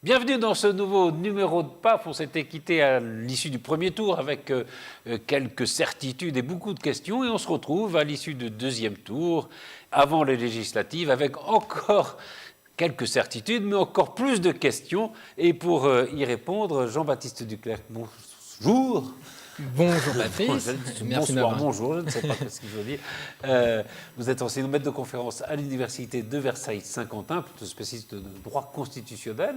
Bienvenue dans ce nouveau numéro de PAF. On s'était quitté à l'issue du premier tour avec quelques certitudes et beaucoup de questions. Et on se retrouve à l'issue du deuxième tour, avant les législatives, avec encore quelques certitudes, mais encore plus de questions. Et pour y répondre, Jean-Baptiste Duclercq, bonjour. Bonjour Patrice. Merci bonsoir, bonjour, je ne sais pas ce qu'il faut dire. Vous êtes enseignant maître de conférence à l'Université de Versailles-Saint-Quentin, plutôt spécialiste de droit constitutionnel.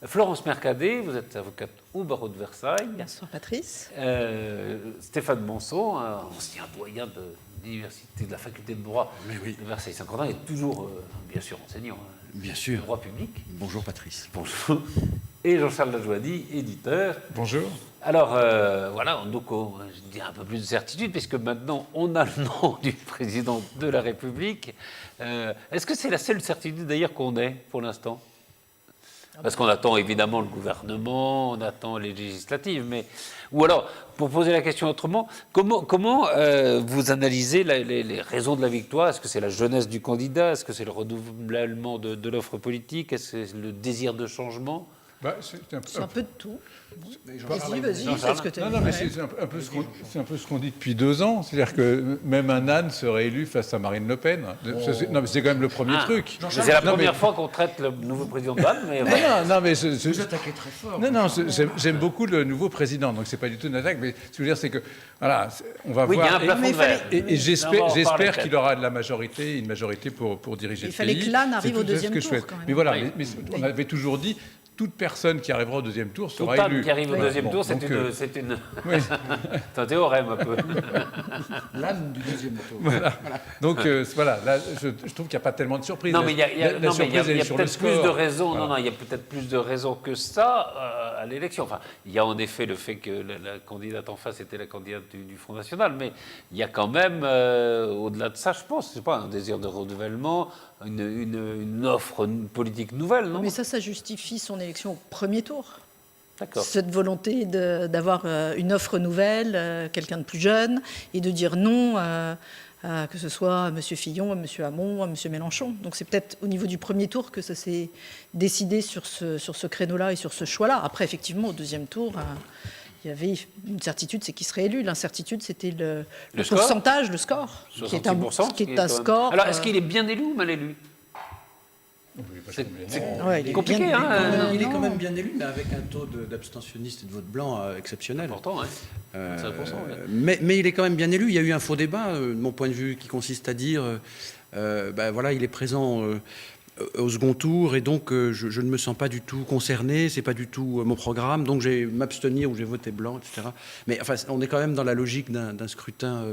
Florence Mercadet, vous êtes avocate au barreau de Versailles. Bonsoir Patrice. Stéphane Manson, ancien doyen de l'Université de la faculté de droit de Versailles-Saint-Quentin, est toujours, bien sûr, enseignant. Bien sûr. Droit public. Bonjour Patrice. Bonjour. Et Jean-Charles Lajoie-Di, éditeur. Bonjour. Alors, voilà, donc je dis un peu plus de certitude, puisque maintenant on a le nom du président de la République. Est-ce que c'est la seule certitude d'ailleurs qu'on ait pour l'instant? Parce qu'on attend évidemment le gouvernement, on attend les législatives, mais... Ou alors, pour poser la question autrement, comment vous analysez les raisons de la victoire? Est-ce que c'est la jeunesse du candidat? Est-ce que c'est le renouvellement de l'offre politique? Est-ce que c'est le désir de changement? C'est un peu de tout. Vas-y, fais ce que tu as dit. Non, mais c'est un peu ce qu'on dit depuis 2 ans. C'est-à-dire que même un âne serait élu face à Marine Le Pen. Non, mais c'est quand même le premier truc. C'est la première fois qu'on traite le nouveau président d'âne, mais... Non, mais... Vous attaquez très fort. Non, j'aime beaucoup le nouveau président, donc c'est pas du tout une attaque, mais ce que je veux dire, c'est que, voilà, on va voir... Il y a un plafond de verre. Et j'espère qu'il aura de la majorité, une majorité pour diriger le pays. Il fallait que l'âne arrive au deuxième tour, quand même. Mais voilà, mais on avait toujours dit... Toute personne qui arrivera au deuxième tour sera élue. Toute qui arrive au deuxième tour, c'est une... c'est un théorème un peu. L'âme du deuxième tour. Voilà. Donc voilà, là, je trouve qu'il n'y a pas tellement de surprises. Non, mais il y a peut-être plus de raisons. Voilà. Non, il y a peut-être plus de raisons que ça à l'élection. Enfin, il y a en effet le fait que la candidate en face était la candidate du Front National, mais il y a quand même, au-delà de ça, je pense, c'est pas un désir de renouvellement, une offre politique nouvelle, non? Mais ça justifie son élection au premier tour. D'accord. Cette volonté d'avoir une offre nouvelle, quelqu'un de plus jeune, et de dire non, que ce soit à M. Fillon, à M. Hamon, à M. Mélenchon. Donc c'est peut-être au niveau du premier tour que ça s'est décidé sur ce créneau-là et sur ce choix-là. Après, effectivement, au deuxième tour... il y avait une certitude, c'est qu'il serait élu. L'incertitude, c'était le pourcentage, le score, qui est un score. Alors, est-ce qu'il est bien élu ou mal élu? C'est compliqué, il est quand même bien élu, mais avec un taux d'abstentionnistes et de vote blanc exceptionnel. Important, oui. 5%, mais il est quand même bien élu. Il y a eu un faux débat, de mon point de vue, qui consiste à dire, voilà, il est présent au second tour, et donc je ne me sens pas du tout concerné, c'est pas du tout mon programme, donc je vais m'abstenir ou j'ai voté blanc, etc. Mais enfin, on est quand même dans la logique d'un scrutin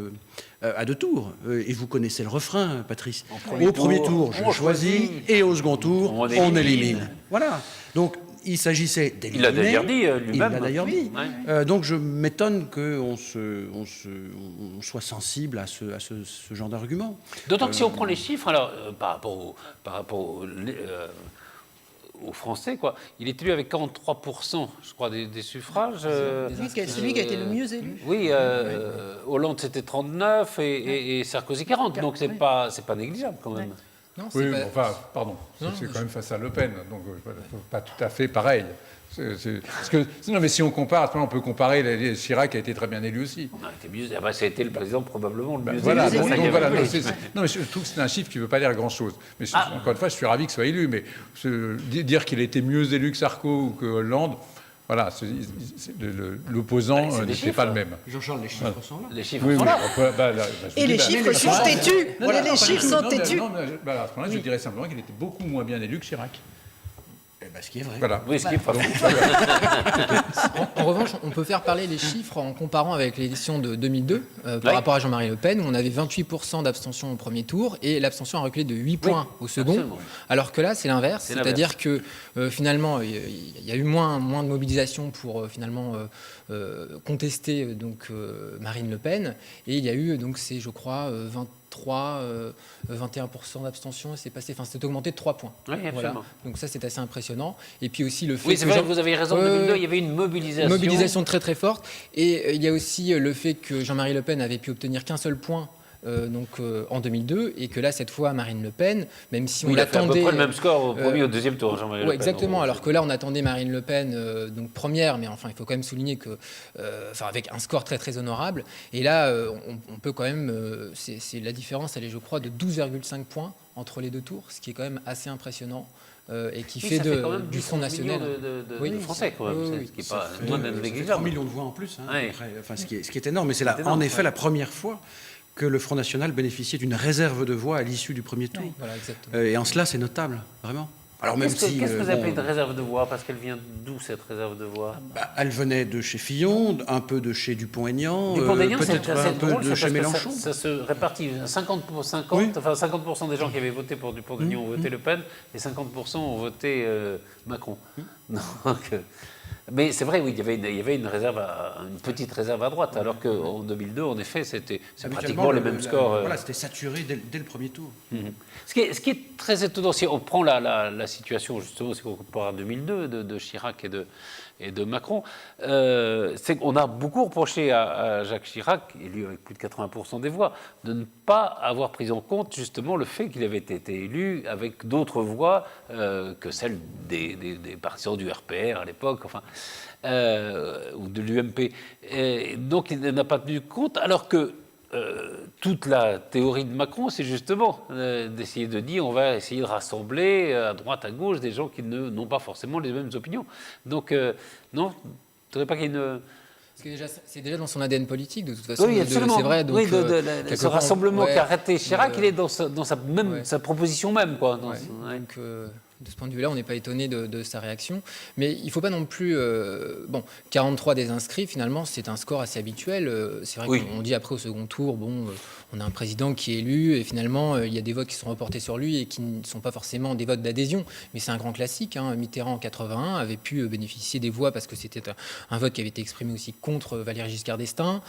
à 2 tours. Et vous connaissez le refrain, Patrice. Au premier tour, je choisis, et au second tour, on élimine. Voilà. Donc, il s'agissait d'éliminer. Il l'a d'ailleurs dit lui-même. Il l'a d'ailleurs dit. Ouais. Donc je m'étonne qu'on soit sensible à ce genre d'argument. D'autant que si on prend les chiffres, alors, par rapport aux Français, quoi, il est élu avec 43%, je crois, des suffrages. C'est lui qui a été le mieux élu. Oui, Hollande c'était 39 et Sarkozy 40, donc c'est pas négligeable quand même. Non, oui, pas... enfin, pardon, c'est quand même face à Le Pen, donc pas tout à fait pareil. Parce que, non, mais si on compare, on peut comparer, Chirac a été très bien élu aussi. Ça a été le président probablement le mieux voilà, élu. Voilà, non, mais je trouve que c'est un chiffre qui ne veut pas dire grand-chose. Mais encore une fois, je suis ravi qu'il soit élu, mais dire qu'il était mieux élu que Sarko ou que Hollande, voilà, l'opposant n'était pas le même. Jean-Charles, les chiffres sont là. Les chiffres sont là. Et les chiffres sont têtus. Les chiffres sont têtus. À ce moment-là, je dirais simplement qu'il était beaucoup moins bien élu que Chirac. Ce qui est vrai. Voilà. Oui, ce qui est vrai. En revanche, on peut faire parler les chiffres en comparant avec l'élection de 2002 par rapport à Jean-Marie Le Pen, où on avait 28% d'abstention au premier tour et l'abstention a reculé de 8 points au second. Absolument. Alors que là, c'est l'inverse. C'est-à-dire que finalement, il y a eu moins de mobilisation pour finalement contester Marine Le Pen. Et il y a eu, c'est, je crois, 21% d'abstention, et c'est augmenté de 3 points. Oui, voilà. Donc ça, c'est assez impressionnant. Et puis aussi le fait oui, c'est vrai que vous avez raison, en 2002, il y avait une mobilisation. Mobilisation très très forte. Et il y a aussi le fait que Jean-Marie Le Pen avait pu obtenir qu'un seul point en 2002, et que là, cette fois, Marine Le Pen, même si on il a fait à peu l'attendait... près le même score au premier et au deuxième tour, Jean-Marie Le Pen. Exactement, alors que là, on attendait Marine Le Pen donc première, mais enfin, il faut quand même souligner que, avec un score très, très honorable. Et là, on peut quand même... c'est la différence, elle est, je crois, de 12,5 points entre les deux tours, ce qui est quand même assez impressionnant. Et qui fait du Front National de Français, quand même, ce qui n'est pas loin d'être 3 négligeable. millions de voix en plus, hein, Ouais. après. Enfin, ce qui est énorme, mais c'est en effet la première fois que le Front National bénéficiait d'une réserve de voix à l'issue du premier tour. Voilà, exactement. Et en cela, c'est notable, vraiment. Alors même Qu'est-ce que vous bon, appelez de réserve de voix? Parce qu'elle vient d'où, cette réserve de voix? elle venait de chez Fillon, un peu de chez Dupont-Aignan, Dupont-Aignan, peut-être un peu drôle, de ça, chez parce que Mélenchon. Ça se répartit 50 pour 50, Oui. enfin 50% des gens qui avaient voté pour Dupont-Aignan ont voté Le Pen et 50% ont voté Macron. Donc, mais c'est vrai, oui, il y avait une petite réserve à droite, alors qu'en 2002, en effet, c'est pratiquement les mêmes scores. Voilà, c'était saturé dès le premier tour. Ce qui est très étonnant, si on prend la situation, justement, si on compare à 2002 de Chirac et de Macron, c'est qu'on a beaucoup reproché à Jacques Chirac, élu avec plus de 80% des voix, de ne pas avoir pris en compte justement le fait qu'il avait été élu avec d'autres voix que celles des partisans du RPR à l'époque, enfin, ou de l'UMP. Et donc il n'a pas tenu compte, alors que toute la théorie de Macron, c'est justement d'essayer de dire on va essayer de rassembler à droite, à gauche des gens qui n'ont pas forcément les mêmes opinions. Donc, non, vous ne trouvez pas qu'il y a une... C'est déjà dans son ADN politique, de toute façon. Oui, absolument. C'est vrai. Donc, oui, ce rassemblement qu'a raté Chirac, il est dans sa proposition même. Quoi, donc, de ce point de vue-là, on n'est pas étonné de sa réaction. Mais il ne faut pas non plus... 43 des inscrits, finalement, c'est un score assez habituel. C'est vrai qu'on dit après au second tour, on a un président qui est élu et finalement, il y a des votes qui sont reportés sur lui et qui ne sont pas forcément des votes d'adhésion. Mais c'est un grand classique. Hein. Mitterrand, en 81, avait pu bénéficier des voix parce que c'était un vote qui avait été exprimé aussi contre Valéry Giscard d'Estaing.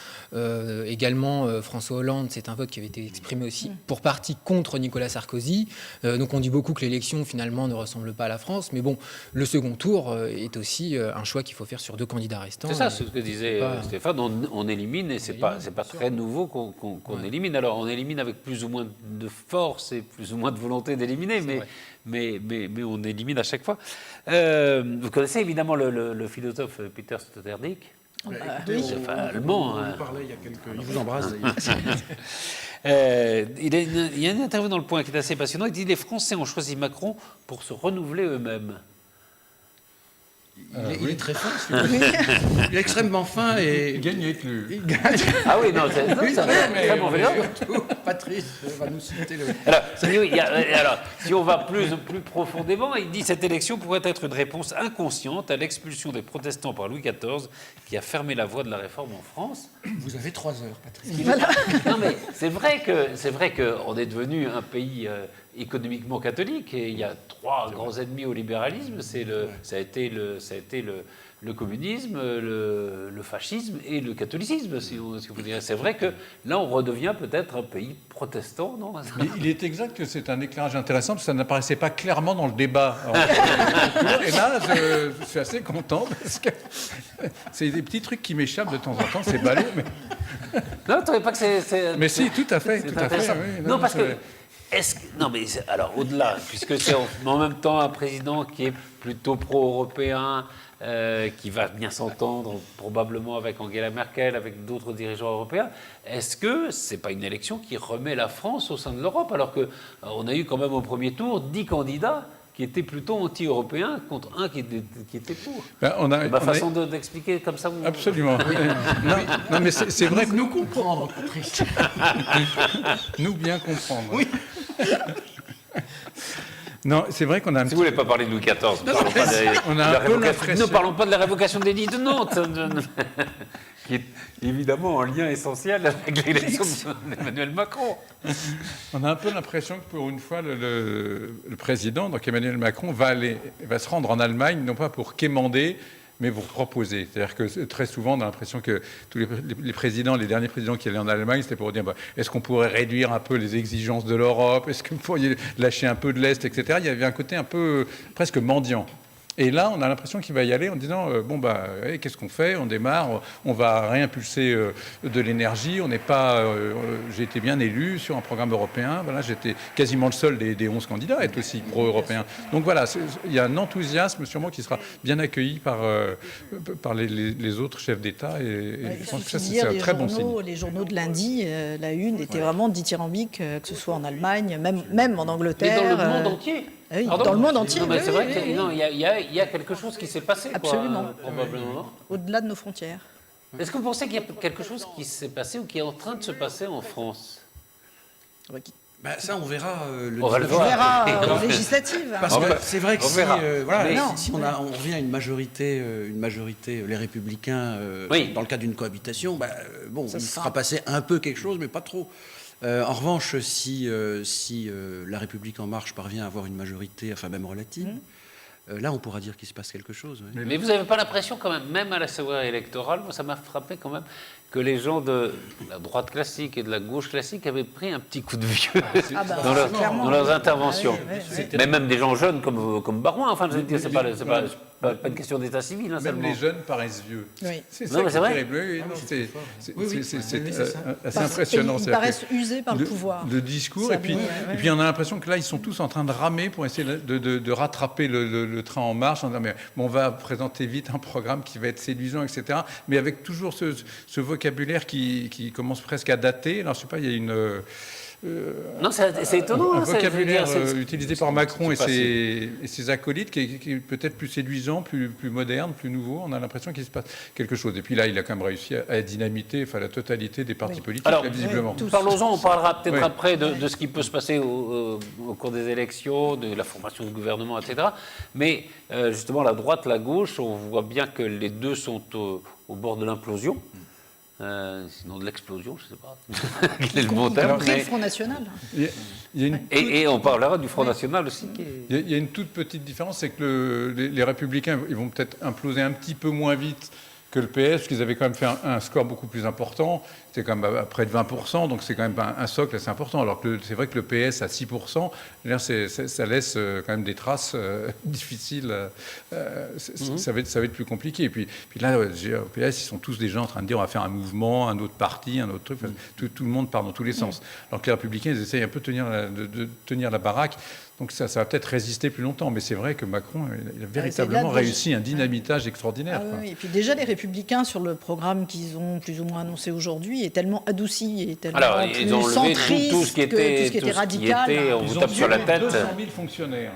Également, François Hollande, c'est un vote qui avait été exprimé aussi pour partie contre Nicolas Sarkozy. Donc on dit beaucoup que l'élection, finalement, ne ressemble pas à la France. Mais bon, le second tour est aussi un choix qu'il faut faire sur deux candidats restants. C'est ça, c'est ce que disait Stéphane. On élimine et c'est pas très nouveau qu'on élimine. Alors, on élimine avec plus ou moins de force et plus ou moins de volonté d'éliminer, mais on élimine à chaque fois. Vous connaissez évidemment le philosophe Peter Sloterdijk, allemand. Il vous embrasse. Il y a une interview dans Le Point qui est assez passionnante. Il dit les Français ont choisi Macron pour se renouveler eux-mêmes. Il est très fin, il est extrêmement fin et... Il gagne plus. Il gagne. Ah oui, non, c'est très mauvais. Patrice va nous citer le... Alors, si on va plus profondément, il dit cette élection pourrait être une réponse inconsciente à l'expulsion des protestants par Louis XIV qui a fermé la voie de la réforme en France. Vous avez 3 heures, Patrice. Non, mais c'est vrai qu'on est devenu un pays économiquement catholique et il y a 3 grands ennemis au libéralisme. Ça a été le communisme, le fascisme et le catholicisme, si vous voulez. C'est vrai que là, on redevient peut-être un pays protestant, non? Mais il est exact que c'est un éclairage intéressant, parce que ça n'apparaissait pas clairement dans le débat. Et là, je suis assez content, parce que c'est des petits trucs qui m'échappent de temps en temps, c'est ballot, mais... Non, tu ne trouvez pas que c'est... Mais si, tout à fait, tout à fait. Oui, non, parce que... Non, mais alors, au-delà, puisque c'est en même temps un président qui est plutôt pro-européen, qui va bien s'entendre probablement avec Angela Merkel, avec d'autres dirigeants européens, est-ce que c'est pas une élection qui remet la France au sein de l'Europe, alors qu'on a eu quand même au premier tour 10 candidats qui étaient plutôt anti-européens contre un qui était pour. Ma façon d'expliquer comme ça vous... Absolument. Non, mais c'est vrai que nous comprendre, Patrice. Nous bien comprendre. Oui. Non, c'est vrai qu'on a un Si vous voulez pas parler de Louis XIV, ne parlons pas de la révocation de l'édit de Nantes, qui est évidemment un lien essentiel avec l'élection d'Emmanuel Macron. On a un peu l'impression que pour une fois, le président, donc Emmanuel Macron, va se rendre en Allemagne, non pas pour quémander, mais pour proposer. C'est-à-dire que très souvent, on a l'impression que tous les présidents, les derniers présidents qui allaient en Allemagne, c'était pour dire est-ce qu'on pourrait réduire un peu les exigences de l'Europe, est-ce que vous pourriez lâcher un peu de l'Est, etc. Il y avait un côté un peu presque mendiant. Et là, on a l'impression qu'il va y aller en disant qu'est-ce qu'on fait? On démarre, on va réimpulser de l'énergie. On n'est pas. J'ai été bien élu sur un programme européen. Voilà, j'étais quasiment le seul des 11 candidats à être aussi pro-européen. Donc voilà, il y a un enthousiasme sûrement qui sera bien accueilli par les autres chefs d'État. Et je pense que ça, c'est un très bon signe. Les journaux de lundi, la une était vraiment dithyrambique, que ce soit en Allemagne, même en Angleterre. Mais dans le monde entier. Oui, dans le monde entier. Non, mais c'est vrai oui, qu'il y a quelque chose qui s'est passé, Absolument. quoi, probablement. Au-delà de nos frontières. Est-ce que vous pensez qu'il y a quelque chose qui s'est passé ou qui est en train de se passer en France? Ça, on verra. On va le On voir. verra aux législatives. Parce que c'est vrai que si on revient à une majorité, les Républicains, dans le cadre d'une cohabitation, il sera passé un peu quelque chose, mais pas trop. En revanche, si La République En Marche parvient à avoir une majorité, enfin même relative, là, on pourra dire qu'il se passe quelque chose. Oui. Mais vous n'avez pas l'impression quand même à la soirée électorale, moi ça m'a frappé quand même, que les gens de la droite classique et de la gauche classique avaient pris un petit coup de vieux dans leurs interventions. Mais même des gens jeunes comme Barouin, enfin je veux dire, c'est pas une question d'état civil. Même seulement. les jeunes paraissent vieux. Oui. C'est ça qui est terrible. C'est assez impressionnant. Ils paraissent usés par le pouvoir. Le discours. Et puis on a l'impression que là, ils sont tous en train de ramer pour essayer de rattraper le train en marche en disant mais on va présenter vite un programme qui va être séduisant, etc. Mais avec toujours ce vocabulaire qui commence presque à dater. Alors, je ne sais pas, il y a une... non, c'est étonnant. Un vocabulaire utilisé par Macron et ses acolytes qui est peut-être plus séduisant, plus moderne, plus nouveau. On a l'impression qu'il se passe quelque chose. Et puis là, il a quand même réussi à dynamiter la totalité des partis politiques, alors, visiblement. Parlons-en, on parlera peut-être après de ce qui peut se passer au cours des élections, de la formation du gouvernement, etc. Mais justement, la droite, la gauche, on voit bien que les deux sont au bord de l'implosion. Sinon de l'explosion, je ne sais pas quel est le bon terme. Le Front National. Et on parlera du Front National aussi. Il y a une toute petite différence, c'est que les Républicains ils vont peut-être imploser un petit peu moins vite que le PS, parce qu'ils avaient quand même fait un score beaucoup plus important. C'était quand même à près de 20%, donc c'est quand même un socle assez important. Alors que c'est vrai que le PS à 6%, ça laisse quand même des traces difficiles. Ça va être plus compliqué. Et puis là, au PS, ils sont tous déjà en train de dire on va faire un mouvement, un autre parti, un autre truc. Tout le monde part dans tous les sens. Alors que les Républicains, ils essayent un peu de tenir la baraque. Donc ça va peut-être résister plus longtemps. Mais c'est vrai que Macron, il a véritablement réussi un dynamitage extraordinaire. Et puis déjà, les Républicains, sur le programme qu'ils ont plus ou moins annoncé aujourd'hui, est tellement adouci et tellement plus ils ont levé centriste tout ce qui était radical. On vous tape sur la tête. 200 000 fonctionnaires.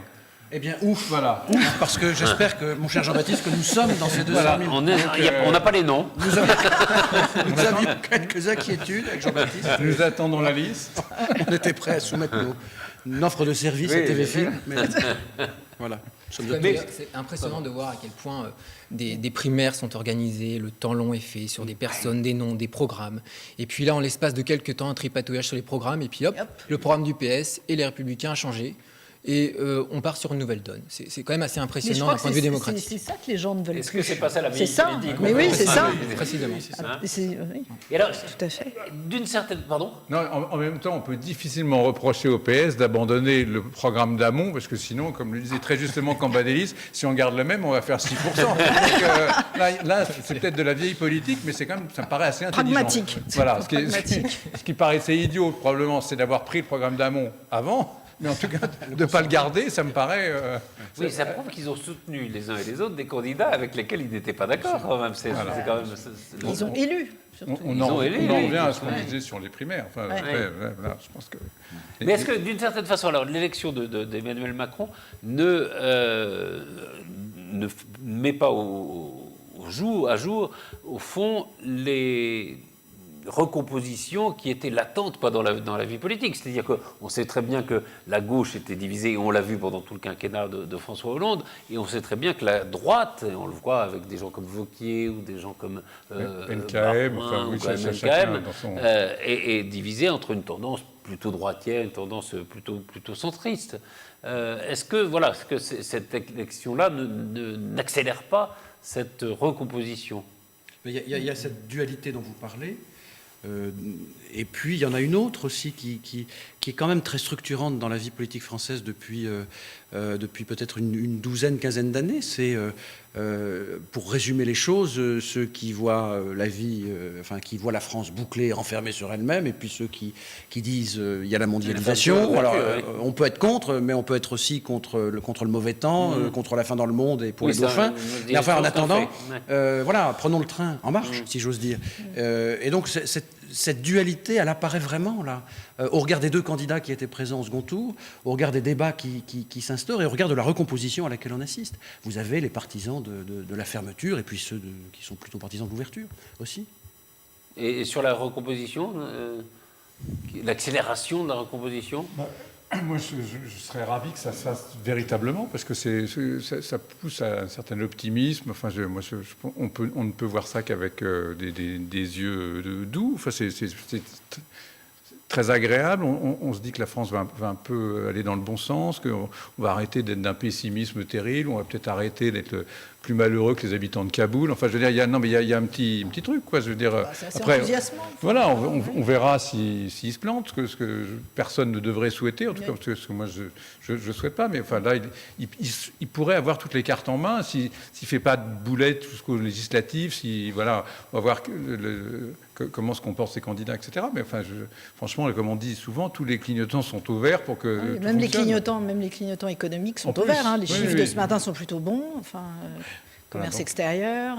Eh bien, ouf, voilà. Ouf, parce que j'espère que, mon cher Jean-Baptiste, que nous sommes dans ces 200 000. On n'a pas les noms. Nous avions quelques inquiétudes avec Jean-Baptiste. Nous attendons la liste. On était prêts à soumettre une offre de service à TV Film. Mais voilà. C'est impressionnant de voir à quel point des primaires sont organisées, le temps long est fait sur des personnes, des noms, des programmes. Et puis là, en l'espace de quelques temps, un tripatouillage sur les programmes, et puis hop, le programme du PS et les Républicains a changé. Et on part sur une nouvelle donne. C'est quand même assez impressionnant d'un point de vue démocratique. C'est ça que les gens ne veulent plus. Est-ce que c'est pas ça la vieille politique? Mais oui, c'est ça. Précisément. Et alors, tout à fait. D'une certaine... Pardon? Non, en même temps, on peut difficilement reprocher au PS d'abandonner le programme d'Hamon, parce que sinon, comme le disait très justement Cambadélis, si on garde le même, on va faire 6%. Donc, là, c'est peut-être de la vieille politique, mais c'est quand même, ça me paraît assez intelligent. Pragmatique. Voilà, ce qui paraissait idiot, probablement, c'est d'avoir pris le programme d'Hamon avant. Mais en tout cas, de ne pas le garder, ça me paraît... Oui, ça prouve qu'ils ont soutenu les uns et les autres des candidats avec lesquels ils n'étaient pas d'accord quand même. Ils ont élu. On en revient à ce qu'on disait sur les primaires. Enfin, après, je pense que... Mais est-ce que, d'une certaine façon, alors l'élection d'Emmanuel Macron ne met pas à jour, au fond, les recomposition qui était latente dans la vie politique. C'est-à-dire qu'on sait très bien que la gauche était divisée, et on l'a vu pendant tout le quinquennat de François Hollande, et on sait très bien que la droite, et on le voit avec des gens comme Wauquiez ou des gens comme NKM, est divisée entre une tendance plutôt droitière, une tendance plutôt centriste. Est-ce que cette élection-là n'accélère pas cette recomposition? Il y a cette dualité dont vous parlez. Et puis, il y en a une autre aussi qui est quand même très structurante dans la vie politique française depuis peut-être une douzaine, quinzaine d'années. C'est, pour résumer les choses, ceux qui voient la vie, qui voient la France bouclée, enfermée sur elle-même, et puis ceux qui disent il y a la mondialisation. Alors, on peut être contre, mais on peut être aussi contre le mauvais temps, contre la fin dans le monde et pour les dauphins. Mais enfin, en attendant, voilà, prenons le train en marche, si j'ose dire. Et donc, cette dualité, elle apparaît vraiment là, au regard des deux candidats qui étaient présents au second tour, au regard des débats qui s'instaurent et au regard de la recomposition à laquelle on assiste. Vous avez les partisans de la fermeture et puis ceux qui sont plutôt partisans de l'ouverture aussi. Et sur la recomposition, l'accélération de la recomposition moi, je serais ravi que ça se fasse véritablement, parce que ça pousse à un certain optimisme. Enfin, on ne peut voir ça qu'avec des yeux doux. Enfin, c'est très agréable. On se dit que la France va un peu aller dans le bon sens, qu'on va arrêter d'être d'un pessimisme terrible, on va peut-être arrêter d'être plus malheureux que les habitants de Kaboul. Enfin, je veux dire, il y a un petit truc, quoi. Je veux dire, c'est après, enthousiasmant. voilà, on verra s'il se plante, ce que personne ne devrait souhaiter, en tout cas, parce que moi, je ne souhaite pas, mais enfin, là, il pourrait avoir toutes les cartes en main s'il ne fait pas de boulettes jusqu'aux législatives, voilà, on va voir comment se comportent ces candidats, etc. Mais enfin, franchement, comme on dit souvent, tous les clignotants sont ouverts pour que même les clignotants économiques sont ouverts. Hein. Les chiffres de ce matin sont plutôt bons. Enfin, commerce extérieur,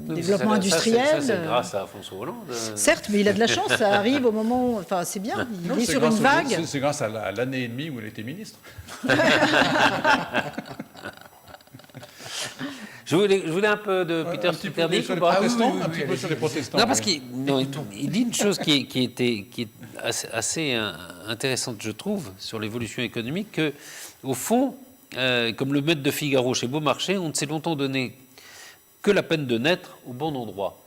développement industriel. Ça, c'est grâce à François Hollande. Certes, mais il a de la chance. Ça arrive au moment. Enfin, c'est bien. Il est sur une vague. C'est grâce à l'année et demie où il était ministre. Je voulais un peu de Peter Sloterdijk ou pas? Un petit peu sur les protestants. Non, parce qu'il dit une chose qui est assez intéressante, je trouve, sur l'évolution économique, que, au fond, comme le maître de Figaro chez Beaumarchais, on ne s'est longtemps donné que la peine de naître au bon endroit.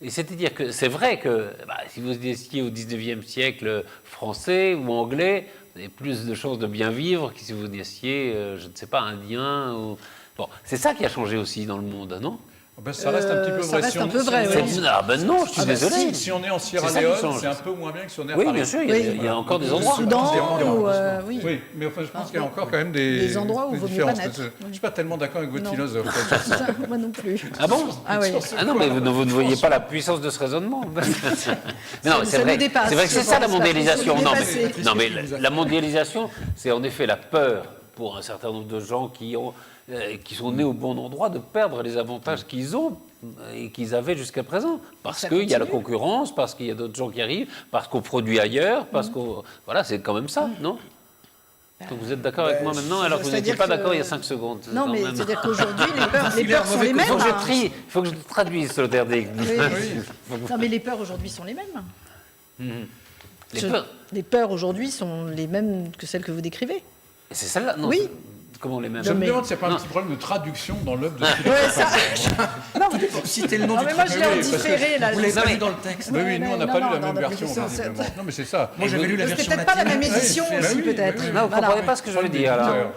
Et c'est-à-dire que c'est vrai que si vous étiez au XIXe siècle français ou anglais, vous avez plus de chances de bien vivre que si vous étiez, je ne sais pas, indien ou... Bon, c'est ça qui a changé aussi dans le monde, non? Ben, ça reste un petit peu vrai. Ça reste un peu vrai, oui. Ah ben non, je suis désolé. Si on est en Sierra Leone, c'est un peu moins bien que si on est à Paris. Oui, bien sûr, il y a encore des endroits. Soudan, oui. Oui, mais enfin, je pense qu'il y a encore quand même des endroits où il vaut mieux pas naître. Je ne suis pas tellement d'accord avec votre philosophe. Moi non plus. Ah bon? Ah oui. Ah non, mais vous ne voyez pas la puissance de ce raisonnement. Non, c'est vrai que c'est ça la mondialisation. Non, mais la mondialisation, c'est en effet la peur pour un certain nombre de gens qui sont nés au bon endroit de perdre les avantages qu'ils ont et qu'ils avaient jusqu'à présent. Parce qu'il y a la concurrence, parce qu'il y a d'autres gens qui arrivent, parce qu'on produit ailleurs, parce qu'on... Voilà, c'est quand même ça, non? Donc vous êtes d'accord avec moi maintenant, alors que vous n'étiez pas d'accord il y a 5 secondes. Non, mais c'est-à-dire qu'aujourd'hui, les peurs sont les mêmes. Il faut que je traduise, Sloterdijk. Non, mais les peurs aujourd'hui sont les mêmes. Les peurs aujourd'hui sont les mêmes que celles que vous décrivez. C'est celle-là? Non. Oui. Comment les mêmes? Je me demande s'il n'y a pas un petit problème de traduction dans l'œuvre de Philippe. Non, citer le nom du mais moi je l'ai en différé là. Vous l'avez pas lu dans le texte. Oui, nous on n'a pas lu la même non, version, ça, visiblement. Non, mais c'est ça. Moi j'avais lu la version C'était peut-être pas la même édition aussi, peut-être. Non, vous ne comprenez pas ce que je veux dire. Alors.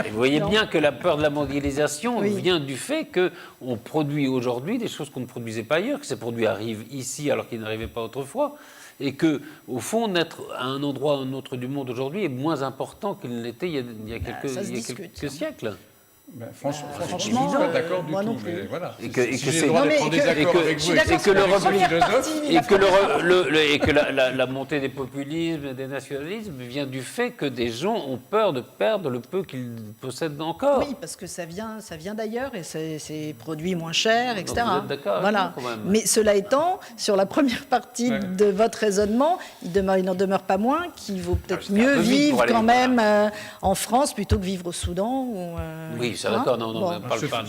Et vous voyez bien que la peur de la mondialisation vient du fait qu'on produit aujourd'hui des choses qu'on ne produisait pas ailleurs, que ces produits arrivent ici alors qu'ils n'arrivaient pas autrefois, et que, au fond, naître à un endroit ou un autre du monde aujourd'hui est moins important qu'il ne l'était il y a quelques siècles. Ben, franchement, je ne suis franchement, pas d'accord du moi tout. non plus. Mais voilà. Et que Si j'ai c'est- le droit Non, d'être mais en que- désaccord et que- avec je vous, suis d'accord sur la première partie. Et que la montée des populismes et des nationalismes vient du fait que des gens ont peur de perdre le peu qu'ils possèdent encore. Oui, parce que ça vient d'ailleurs et c'est produit moins cher, etc. vous êtes d'accord avec Voilà. nous, quand même. Mais cela étant, sur la première partie de votre raisonnement, il n'en demeure pas moins qu'il vaut peut-être c'était un mieux peu vite vivre pour aller quand loin. même en France plutôt que vivre au Soudan. Oui, c'est hein. d'accord. Non, Bon. on parle pas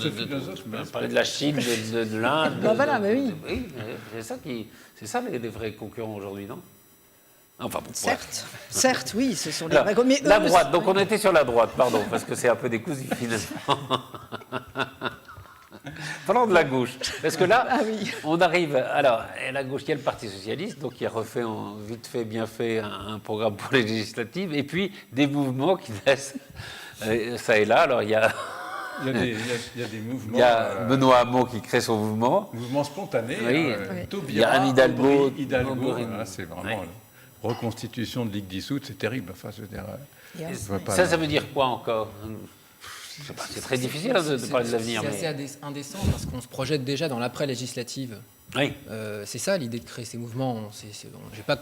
parler de la Chine, de l'Inde. Bah voilà, mais oui. Oui, c'est ça les vrais concurrents aujourd'hui, non? Enfin, bon, Certes, oui, ce sont les bref. vrais. Mais La eux, droite, donc on était sur la droite, pardon, parce que c'est un peu décousu finalement. Parlons de la gauche, parce que là, on arrive. Alors, à la gauche, il y a le Parti socialiste, donc il a refait vite fait, bien fait, un programme pour les législatives, et puis des mouvements qui naissent ça et là. Alors, il y a Il y a des mouvements. Il y a Benoît Hamon qui crée son mouvement. Mouvement spontané. Oui. Taubira, Il y a Anne Hidalgo. Hidalgo. Voilà, c'est vraiment reconstitution de Ligue dissoute, c'est terrible. Enfin, je veux dire, Ça veut dire quoi encore? Je sais pas, c'est très difficile de parler de l'avenir. C'est assez indécent parce qu'on se projette déjà dans l'après-législative. Oui. C'est ça l'idée de créer ces mouvements. J'ai pas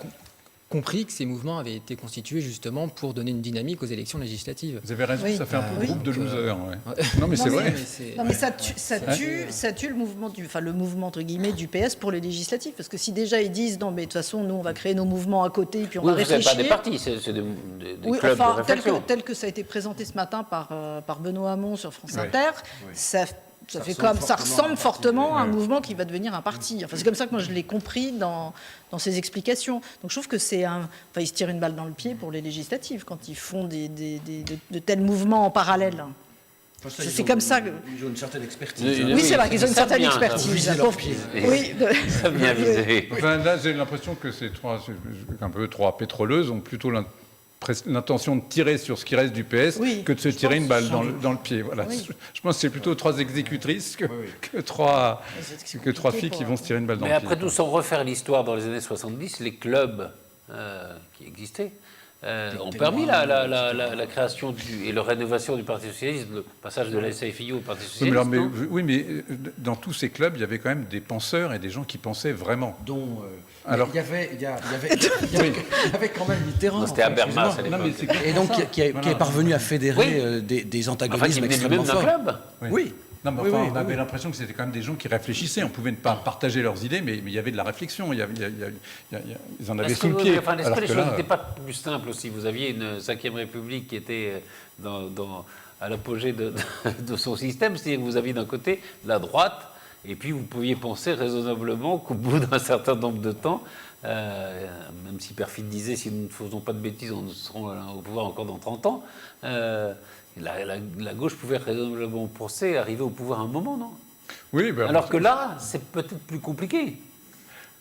compris que ces mouvements avaient été constitués justement pour donner une dynamique aux élections législatives. vous avez raison, Oui. ça fait un peu groupe de losers. Ouais. Non, mais Non, c'est mais- vrai. Non, mais ça tue le mouvement le mouvement entre guillemets du PS pour les législatives, parce que si déjà ils disent non mais de toute façon nous on va créer nos mouvements à côté puis on Oui, va vous n'avez réfléchir. pas des partis, c'est des Oui, clubs enfin, de réflexion. tel que ça a été présenté ce matin par Benoît Hamon sur France Oui. Inter, ça ressemble fortement à un mouvement qui va devenir un parti. Enfin, c'est comme ça que moi je l'ai compris dans ses explications. Donc je trouve que ils se tirent une balle dans le pied pour les législatives quand ils font de tels mouvements en parallèle. C'est comme ça que... Ils ont une certaine expertise. Oui, c'est vrai qu'ils ont une certaine bien, expertise. viser La leurs pauvre- pieds. Oui, Ça bien visé. Enfin, là, j'ai l'impression que ces trois pétroleuses ont plutôt l'intention de tirer sur ce qui reste du PS Oui, que de se je tirer pense, une balle sans dans doute. le pied. Voilà. Oui. Je pense que c'est plutôt trois exécutrices que trois filles qui vont se tirer une balle dans Mais le pied. après tout, sans refaire l'histoire dans les années 70, les clubs qui existaient ont permis la création et la rénovation du Parti socialiste, le passage de la SFIO au Parti Oui, socialiste. mais, non oui, mais dans tous ces clubs, il y avait quand même des penseurs et des gens qui pensaient vraiment. Dont Alors- il y avait quand même Mitterrand. Non, c'était Habermas à Non, mais l'époque. c'est- Et donc qui est parvenu à fédérer des Enfin, qui antagonismes venait extrêmement lui-même d'un forts. club. Oui. Non, mais Oui, enfin, oui, on avait oui. l'impression que c'était quand même des gens qui réfléchissaient. On pouvait ne pas partager leurs idées, mais il y avait de la réflexion. Ils en avaient Est-ce sous le que, pied. enfin, est-ce Alors que les que choses là, n'étaient pas plus simples aussi? Vous aviez une 5e République qui était à l'apogée de son système, c'est-à-dire que vous aviez d'un côté la droite, et puis vous pouviez penser raisonnablement qu'au bout d'un certain nombre de temps, même si Perfide disait si nous ne faisons pas de bêtises, on seront au pouvoir encore dans 30 ans, la gauche pouvait raisonnablement penser arriver au pouvoir à un moment, non? oui, ben, Alors que là, c'est peut-être plus compliqué.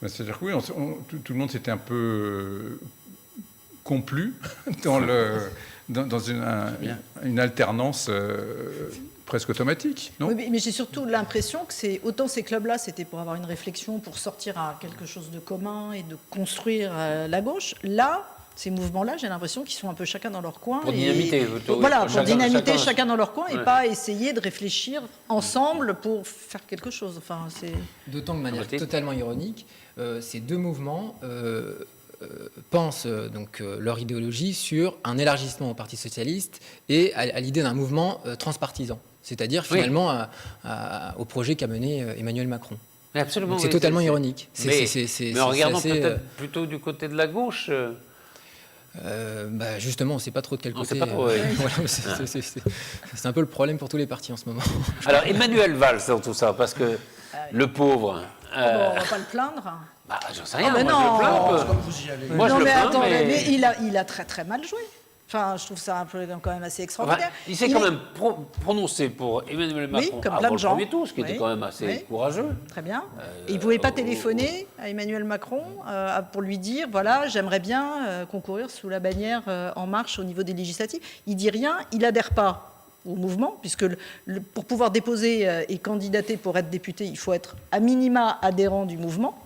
c'est-à-dire que oui, tout le monde s'était un peu complu dans une alternance presque automatique, non? Oui, mais j'ai surtout l'impression que autant ces clubs-là, c'était pour avoir une réflexion, pour sortir à quelque chose de commun et de construire la gauche. Là, ces mouvements-là, j'ai l'impression qu'ils sont un peu chacun dans leur coin. Pour dynamiter. Voilà, pour dynamiter chacun. chacun dans leur coin et Ouais. pas essayer de réfléchir ensemble pour faire quelque chose. Enfin, c'est... D'autant de manière Arrêtez. totalement ironique, ces deux mouvements pensent leur idéologie sur un élargissement au Parti socialiste et à l'idée d'un mouvement transpartisan, c'est-à-dire Oui. finalement au projet qu'a mené Emmanuel Macron. Mais absolument. Donc c'est oui, totalement ironique. Mais en regardant assez, peut-être plutôt du côté de la gauche. justement, on ne sait pas trop de quel On côté. sait pas trop, ouais. voilà, c'est un peu le problème pour tous les partis en ce moment. Alors Emmanuel Valls dans tout ça, parce que le pauvre. Bon, on va pas le plaindre. J'en sais rien. mais moi, non. je le plains un peu. Comme vous y allez. Moi, je non, le mais plains, attends, mais- mais il a très très mal joué. Enfin, je trouve ça un peu quand même assez Enfin, extraordinaire. il s'est quand même prononcé pour Emmanuel Macron comme plein avant de le gens. premier tour, ce qui était Oui, quand même assez oui. courageux. Très bien. Et il ne pouvait pas téléphoner à Emmanuel Macron pour lui dire, voilà, j'aimerais bien concourir sous la bannière En Marche au niveau des législatives. Il dit rien, il n'adhère pas au mouvement, puisque pour pouvoir déposer et candidater pour être député, il faut être à minima adhérent du mouvement.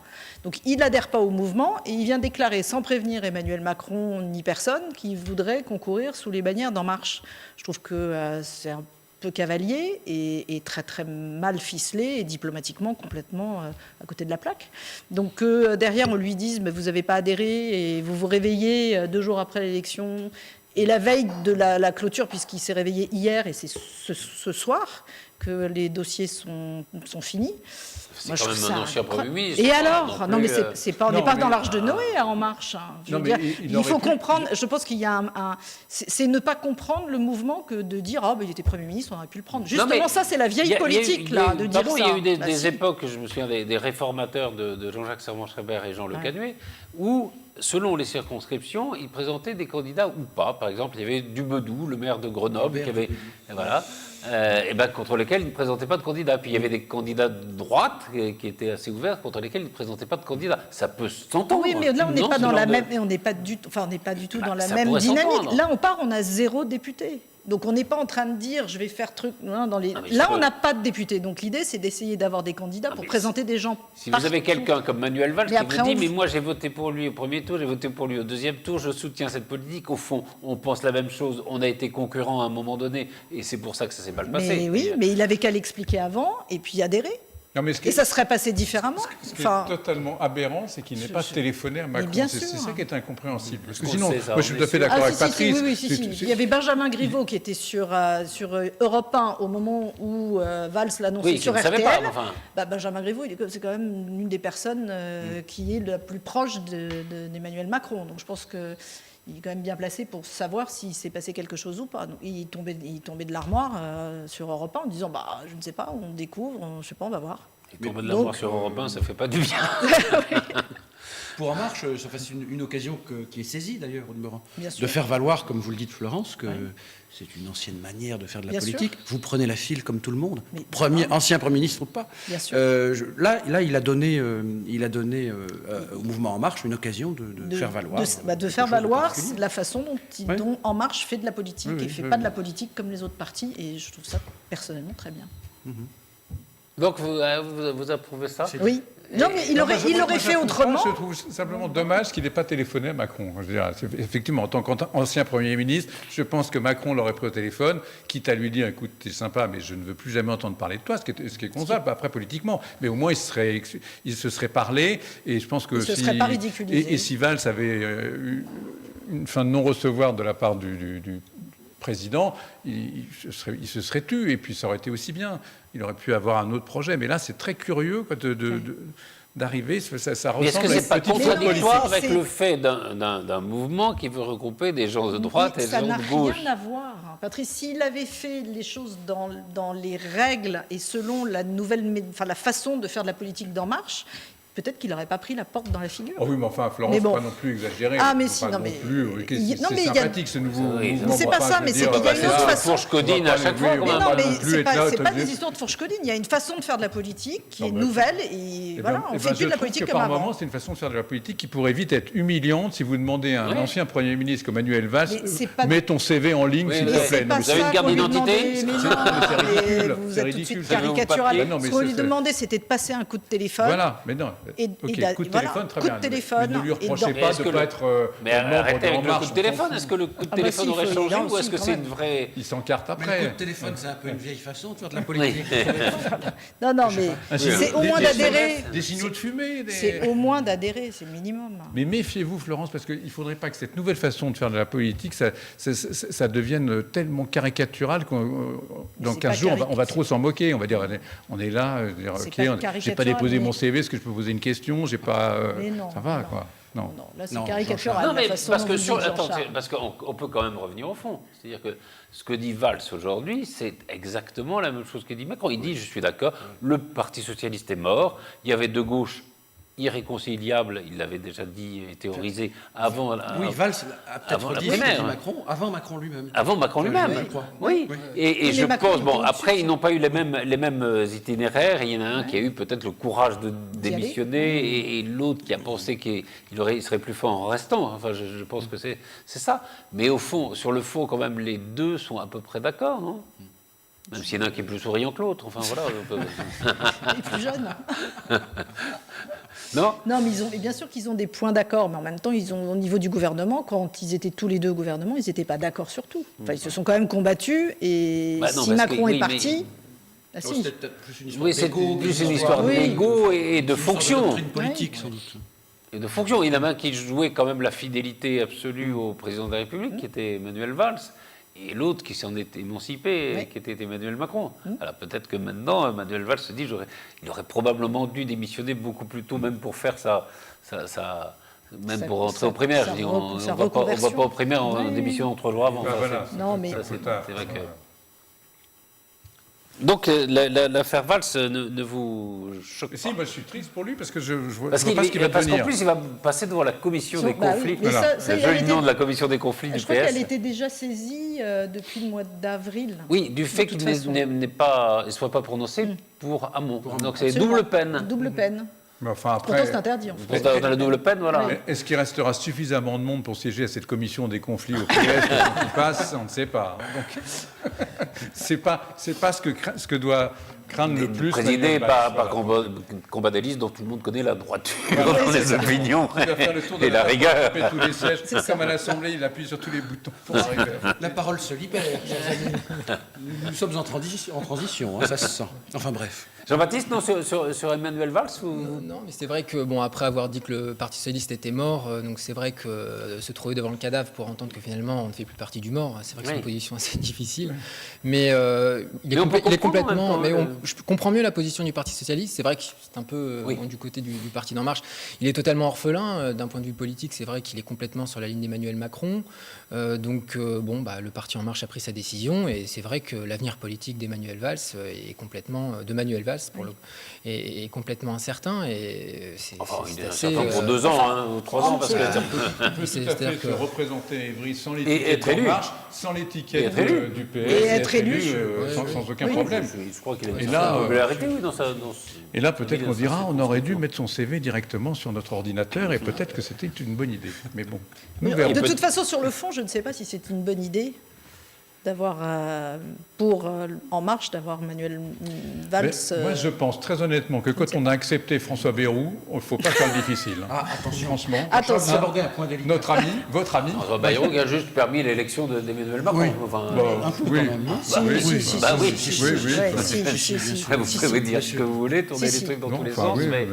Donc il n'adhère pas au mouvement et il vient déclarer, sans prévenir Emmanuel Macron ni personne, qu'il voudrait concourir sous les bannières d'En Marche. Je trouve que c'est un peu cavalier et très très mal ficelé et diplomatiquement complètement à côté de la plaque. Donc derrière on lui dise mais vous n'avez pas adhéré et vous vous réveillez 2 jours après l'élection et la veille de la clôture puisqu'il s'est réveillé hier et c'est ce soir que les dossiers sont finis. C'est Moi, je quand même trouve un ça ancien Premier ministre. Et pas alors non mais plus, c'est pas, on non, n'est pas mais- dans l'Arche de Noé En Marche. Hein. Je Non, veux mais dire, il il aurait faut pu- comprendre. Je pense qu'il y a c'est ne pas comprendre le mouvement que de dire il était Premier ministre, on aurait pu le prendre. Justement, mais ça c'est la il y vieille a- politique il y a eu- là, de dire pardon, ça. il y a eu Bah, des si. époques, je me souviens des réformateurs de Jean-Jacques Servan-Schreiber et Jean Le Canuet, où, selon les circonscriptions, ils présentaient des candidats ou pas. Par exemple, il y avait Dubedou, le maire de Grenoble, qui avait, voilà, contre lesquels ils ne présentaient pas de candidats. Puis il y avait des candidats de droite qui étaient assez ouverts, contre lesquels ils ne présentaient pas de candidats. Ça peut s'entendre. Oui, mais là on n'est Non, pas ce dans genre la de- même, on n'est pas du tout dans la ça même pourrait dynamique. s'entendre. Là on part, on a 0 député. Donc on n'est pas en train de dire je vais faire truc. Non, mais là, on n'a pas de députés. Donc l'idée, c'est d'essayer d'avoir des candidats pour présenter des gens. Si vous avez quelqu'un comme Manuel Valls qui après, vous dit mais moi j'ai voté pour lui au premier tour, j'ai voté pour lui au deuxième tour, je soutiens cette politique, au fond on pense la même chose, on a été concurrents à un moment donné et c'est pour ça que ça s'est mal passé. Mais oui, mais il avait qu'à l'expliquer avant et puis adhérer. Non, mais Et ça serait passé différemment. Ce qui est totalement aberrant, c'est qu'il n'ait pas téléphoné à Macron. bien C'est sûr. ça qui est incompréhensible. Parce que On sinon, sait ça, moi, je suis on tout à est fait sûr. d'accord avec si, Patrice. si. Il y avait Benjamin Griveaux qui était sur Europe 1 au moment où Valls l'annonçait Oui, qui sur ne savait RTL. pas, enfin. Bah, Benjamin Griveaux, c'est quand même l'une des personnes qui est la plus proche d'Emmanuel Macron. Donc je pense que il est quand même bien placé pour savoir s'il s'est passé quelque chose ou pas. Donc, il tombait de l'armoire sur Europe 1 en disant bah, je ne sais pas, on découvre, je ne sais pas, on va voir. Et tomber de la mort sur Europe 1, ça fait pas du bien. Pour En Marche, ça fait une occasion qui est saisie d'ailleurs au demeurant. Bien sûr. De faire valoir, comme vous le dites Florence, que c'est une ancienne manière de faire de la Bien politique. sûr. Vous prenez la file comme tout le monde, Mais- ancien Premier ministre ou pas. Bien sûr. Là, il a donné au mouvement En Marche une occasion de faire valoir. De quelque faire chose de valoir particulier. la façon dont En Marche fait de la politique Oui, et fait oui, pas oui. de la politique comme les autres partis. Et je trouve ça personnellement très bien. Donc vous approuvez ça? Oui. Non, mais il aurait fait autrement. Je trouve simplement dommage qu'il n'ait pas téléphoné à Macron. Je veux dire, effectivement, en tant qu'ancien Premier ministre, je pense que Macron l'aurait pris au téléphone, quitte à lui dire, écoute, t'es sympa, mais je ne veux plus jamais entendre parler de toi, ce qui est concevable, après politiquement. Mais au moins, il se serait parlé, et je pense que Il se serait pas ridiculisé. Et si Valls avait eu une fin de non-recevoir de la part du président, il se serait tu, et puis ça aurait été aussi bien. Il aurait pu avoir un autre projet. Mais là, c'est très curieux quoi, d'arriver. Ça Mais est-ce ressemble que à c'est une pas petite contradictoire politique. avec le fait d'un mouvement qui veut regrouper des gens de droite et des Ça gens n'a de gauche? rien à voir. Patrice, s'il avait fait les choses dans les règles et selon la façon de faire de la politique d'En Marche, peut-être qu'il n'aurait pas pris la porte dans la figure. Oh oui, mais enfin, Florence, Mais bon. pas non plus exagéré. Ah, mais Faut si, pas non, non mais- plus. Non, mais C'est il y a- sympathique ce nouveau Oui, mouvement. c'est Bon, pas enfin, ça, je mais veux c'est dire, qu'il y a une autre façon. Fourche codine à chaque fois. Oui, quand Mais même. non, va mais non plus c'est être pas, là, c'est pas obligé- des histoires de fourche codine. Il y a une façon de faire de la politique qui est Non, mais- nouvelle et Eh voilà, ben, on eh fait ben, plus de je la trouve politique que comme par avant. moment, c'est une façon de faire de la politique qui pourrait vite être humiliante si vous demandez à un Oui. ancien Premier ministre comme Manuel Valls, Mais c'est pas- mets ton CV en ligne, Oui, s'il mais te c'est plaît. pas Non, mais Vous avez ça une carte qu'on lui d'identité? demandait, mais non, c'est ridicule, mais vous c'est êtes tout de ridicule. suite Vous avez vos caricatural. papiers. Non, mais Ce qu'on c'est- lui demandait, c'était de passer un coup de téléphone. Voilà, mais non. Et Ok, coup de voilà, téléphone, très coup de bien. téléphone, Mais ne lui et reprochez dans- pas Est-ce de que ne pas le- être Mais membre arrêtez d'En avec le Marche, coup de on téléphone. s'en Est-ce fout. que le coup de Ah bah téléphone si, aurait il faut changé aller ou dans est-ce que le c'est sud, une vraie... Il s'encarte Mais le coup après. de téléphone, c'est un peu une vieille façon de faire de la politique. Non, non, mais c'est au moins d'adhérer. Des signaux de fumée. C'est au moins d'adhérer, c'est le minimum. Mais méfiez-vous, Florence, parce qu'il ne faudrait pas que cette nouvelle façon de faire de la politique, ça devienne tellement caricatural qu'en dans c'est 15 pas jours, on va caric- trop s'en moquer. On va dire, on est là, dire, C'est ok, pas j'ai pas caricatural, déposé mais- mon CV, est-ce que je peux poser une question? J'ai pas. Mais non, ça va, non. quoi. Non. Non, là, c'est Non, caricatural. Non, mais la façon parce dont que vous dites, attends, Jean-Charles. parce qu'on peut quand même revenir au fond. C'est-à-dire que ce que dit Valls aujourd'hui, c'est exactement la même chose que dit Macron. Il dit, je suis d'accord, le Parti socialiste est mort, il y avait deux gauches irréconciliables, il l'avait déjà dit et théorisé avant. Oui, Valls a peut-être avant la dit ce que primaire. dit Macron, avant Macron lui-même. Avant Macron lui-même. Je crois. Oui. Oui. Et Mais je Macron pense, bon, était après, au-dessus, ils n'ont pas eu les mêmes itinéraires. Il y en a un qui a eu peut-être le courage de démissionner et l'autre qui a pensé qu'il serait plus fort en restant. Enfin, je pense que c'est ça. Mais au fond, sur le fond, quand même, les deux sont à peu près d'accord, non? Même s'il y en a un qui est plus souriant que l'autre. Enfin, voilà. Les plus jeunes. Non? Non, mais bien sûr qu'ils ont des points d'accord, mais en même temps, ils ont au niveau du gouvernement, quand ils étaient tous les deux au gouvernement, ils n'étaient pas d'accord sur tout. Enfin, ils se sont quand même combattus, et Bah non, si parce que- Macron oui, est parti, Oh, si. c'était peut-être plus une histoire Oui, c'est d'égo, plus une histoire Oui. d'ego et de une histoire fonction. doctrine politique, sans doute. Et de fonction. Il y en a un qui jouait quand même la fidélité absolue au président de la République, qui était Emmanuel Valls, et l'autre qui s'en est émancipé, Oui. qui était Emmanuel Macron. Alors peut-être que maintenant, Emmanuel Valls se dit, il aurait probablement dû démissionner beaucoup plus tôt, même pour faire même pour rentrer aux primaires. Je dis, on ne va pas aux primaires en Oui. démissionnant 3 jours avant. Bah, Enfin, voilà. Non, mais- ça, c'est tard. vrai que... Donc l'affaire Valls ne vous choque Mais pas? si, moi je suis triste pour lui parce que je vois Parce pas ce qu'il va qu'en devenir. plus, il va passer devant la commission des Bah oui, conflits. mais ça, Le elle joli était- nom de la commission des conflits Je du crois qu'elle PS. était déjà saisie depuis le mois d'avril. Oui, du fait toute qu'il façon. ne soit pas prononcé pour Hamon. Donc c'est Absolument. double peine. Double peine. Mais enfin, Pourtant, après, c'est interdit, en fait. Pour la double peine, voilà. est-ce qu'il restera suffisamment de monde pour siéger à cette commission des conflits au PS le temps qui passe? On ne sait pas. Donc, c'est pas ce que doit craindre le plus. Présidé Manuel par Valls. combat des listes dont tout le monde connaît la droiture Voilà, dans les opinions Il va faire le tour de et la rigueur. occuper tous les sièges. Comme à l'Assemblée, il appuie sur tous les boutons pour arriver. La parole se libère, chers amis. Nous sommes en transition, hein, ça se sent. Enfin bref. Jean-Baptiste, non, sur Emmanuel Valls Non, mais c'est vrai que, bon, après avoir dit que le Parti socialiste était mort, donc c'est vrai que se trouver devant le cadavre pour entendre que finalement on ne fait plus partie du mort, c'est vrai que c'est une position assez difficile. Mais il est complètement. Mais je comprends mieux la position du Parti socialiste. C'est vrai que c'est un peu du côté du Parti d'En Marche. Il est totalement orphelin d'un point de vue politique. C'est vrai qu'il est complètement sur la ligne d'Emmanuel Macron. Le Parti En Marche a pris sa décision et c'est vrai que l'avenir politique d'Emmanuel Valls est complètement est complètement incertain et c'est il est assez, incertain pour 2 ans, ou 3 ans, parce que Il peut tout à fait se représenter Évry sans l'étiquette être élu. d'En Marche, sans l'étiquette du PS, Et être élu. sans aucun problème. je crois qu'il a Et une là, popularité, oui, Et là, peut-être qu'on dira, on aurait dû mettre son CV directement sur notre ordinateur et peut-être que c'était une bonne idée. Mais bon, nous verrons. De toute façon, sur le fond, je ne sais pas si c'est une bonne idée d'avoir, pour En Marche, d'avoir Manuel Valls. Moi, je pense très honnêtement que quand on a accepté François Bayrou, il ne faut pas faire le difficile. Ah, attention. Franchement. Attention. Aborder un point délicat. Notre ami, votre ami. François Bayrou qui a juste permis l'élection d'Emmanuel Macron. Oui. Enfin, Un peu Oui. quand même. Hein. Vous pouvez dire ce que vous voulez, tourner les trucs dans tous les sens, mais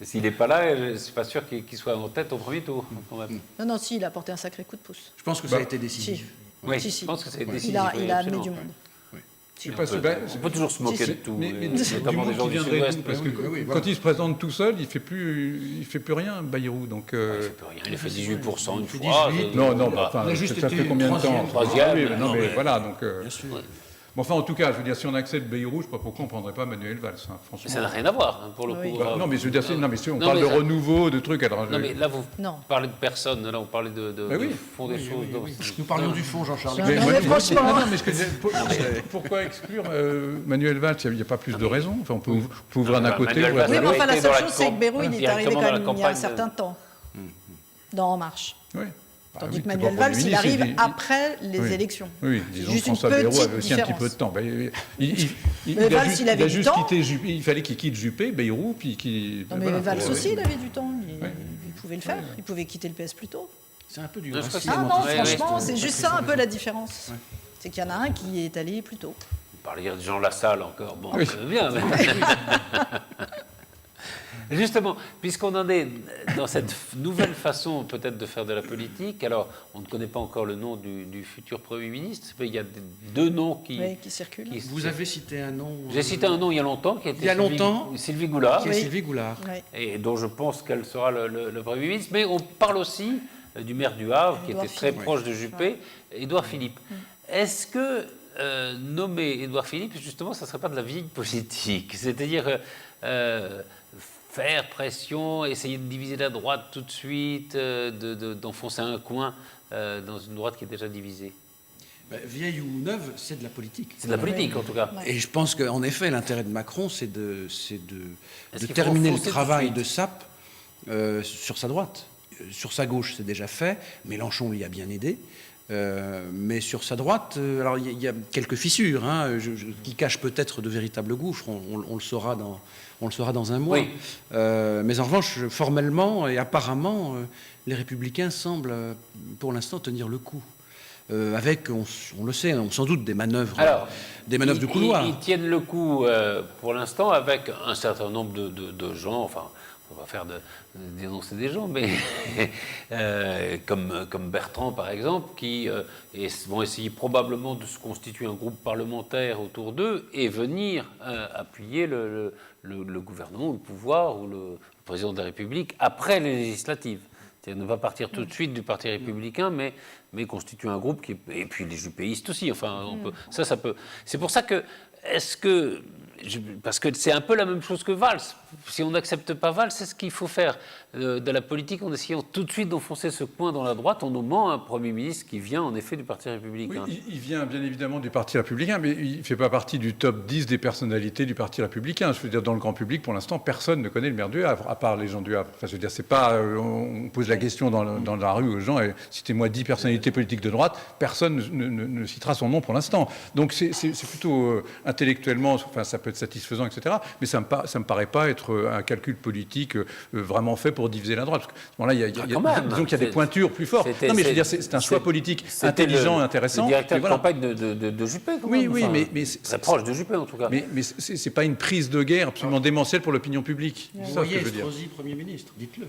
s'il n'est pas là, je ne suis pas sûr qu'il soit en tête au premier tour. Quand même. Non, si, il a porté un sacré coup de pouce. Je pense que ça a été décisif. Si. Oui, Si, si. je pense que c'est décisif. Il a amené du monde. Je sais pas si- On peut toujours se moquer de tout, Mais du notamment monde des gens qui du viendrait Sud-Ouest. d'où Parce que quand il se présente tout seul, il fait plus rien, Bayrou. Donc, Il fait plus rien, il a fait 18% une fait fois. 18. non, bah, enfin, il a juste ça été fait combien de temps troisième. Oui, mais non, mais mais- voilà, donc. Bien sûr. Bon, enfin, en tout cas, je veux dire, si on accepte Bayrou, je ne sais pas pourquoi on ne prendrait pas Manuel Valls, hein, franchement. Mais ça n'a rien à voir, pour le Oui. coup. Non, mais je veux dire, on Non, parle mais de ça- renouveau, de trucs. Alors, Non, mais là, vous Non. parlez de personne, là, on parlait de oui. du fond des choses. donc- Nous parlions du fond, Jean-Charles. Non, mais franchement. Non, mais pourquoi exclure Manuel Valls? Il n'y a pas plus de raisons. Enfin, on peut ouvrir d'un côté. Manuel ou Valls, Oui, mais enfin, la été dans seule la chose, c'est que Bayrou, il est arrivé directement quand dans la même il y a un campagne. certain temps dans En Marche. Oui. Tandis oui, que c'est Manuel pas Valls, Premier il ministre, arrive après les oui. élections. Oui, C'est disons juste une François Bayrou petite avait aussi un petit peu de temps. Mais Valls, il avait du temps. Il fallait qu'il quitte Juppé, Bayrou, puis qu'il... Non, mais voilà, Valls pour- aussi, il avait du temps. Ouais. Il pouvait le faire. Il pouvait quitter le PS plus tôt. C'est un peu du Non, je crois racisme. que Ah non, Ouais, franchement, ouais. c'est juste ça un peu la différence. C'est qu'il y en a un qui est allé plus tôt. On parlait de Jean Lassalle encore. Bon, Oui. ça va bien. Mais... Justement, puisqu'on en est dans cette nouvelle façon peut-être de faire de la politique, alors on ne connaît pas encore le nom du futur Premier ministre. Il y a 2 noms qui circulent. Vous avez cité un nom. J'ai cité un nom il y a longtemps qui était Il y a longtemps Sylvie Goulard, Qui est Oui. Sylvie Goulard. Ouais. et dont je pense qu'elle sera le Premier ministre. Mais on parle aussi du maire du Havre, qui Édouard était très Philippe. proche de Juppé, Édouard Philippe. Est-ce que nommer Édouard Philippe, justement, ça ne serait pas de la vieille politique? C'est-à-dire faire pression, essayer de diviser la droite tout de suite, d'enfoncer un coin dans une droite qui est déjà divisée? Vieille ou neuve, c'est de la politique. C'est de la politique, en tout cas. Ouais. Et je pense qu'en effet, l'intérêt de Macron, c'est de Est-ce qu'il faut terminer le enfoncer tout de travail suite de SAP sur sa droite. Sur sa gauche, c'est déjà fait. Mélenchon lui a bien aidé. Mais sur sa droite, alors il y a quelques fissures qui cachent peut-être de véritables gouffres. On le saura dans un mois. Oui. Mais en revanche, formellement et apparemment, les Républicains semblent, pour l'instant, tenir le coup. Avec, on le sait, sans doute des manœuvres de couloir. Ils tiennent le coup pour l'instant avec un certain nombre de gens, enfin, on va faire dénoncer des gens, mais comme Bertrand par exemple, qui vont essayer probablement de se constituer un groupe parlementaire autour d'eux et venir appuyer le gouvernement, ou le pouvoir, ou le président de la République après les législatives. C'est-à-dire ne pas partir tout de suite du Parti républicain, mais constituer un groupe et puis les juppéistes aussi. Enfin, ça peut. C'est pour ça que, est-ce que parce que c'est un peu la même chose que Valls. Si on n'accepte pas Valls, c'est ce qu'il faut faire de la politique en essayant tout de suite d'enfoncer ce coin dans la droite en nommant un Premier ministre qui vient en effet du Parti républicain. Oui, il vient bien évidemment du Parti républicain, mais il ne fait pas partie du top 10 des personnalités du Parti républicain. Je veux dire, dans le grand public, pour l'instant, personne ne connaît le maire du Havre, à part les gens du Havre. Enfin, je veux dire, c'est pas, on pose la question dans la rue aux gens, et citez-moi 10 personnalités politiques de droite, personne ne citera son nom pour l'instant. Donc c'est plutôt intellectuellement, enfin, ça peut être satisfaisant, etc. Mais ça me paraît pas être un calcul politique vraiment fait pour diviser la droite. Parce que, bon, là, disons qu'il y a des pointures plus fortes. Non, mais je veux dire, c'est un choix politique intelligent et intéressant. Le directeur de campagne de Juppé, quand même. Oui, enfin, mais très proche de Juppé, en tout cas. Mais c'est pas une prise de guerre absolument démentielle pour l'opinion publique. Vous C'est ça ce voyez que je veux dire. Estrosi, Premier ministre, dites-le.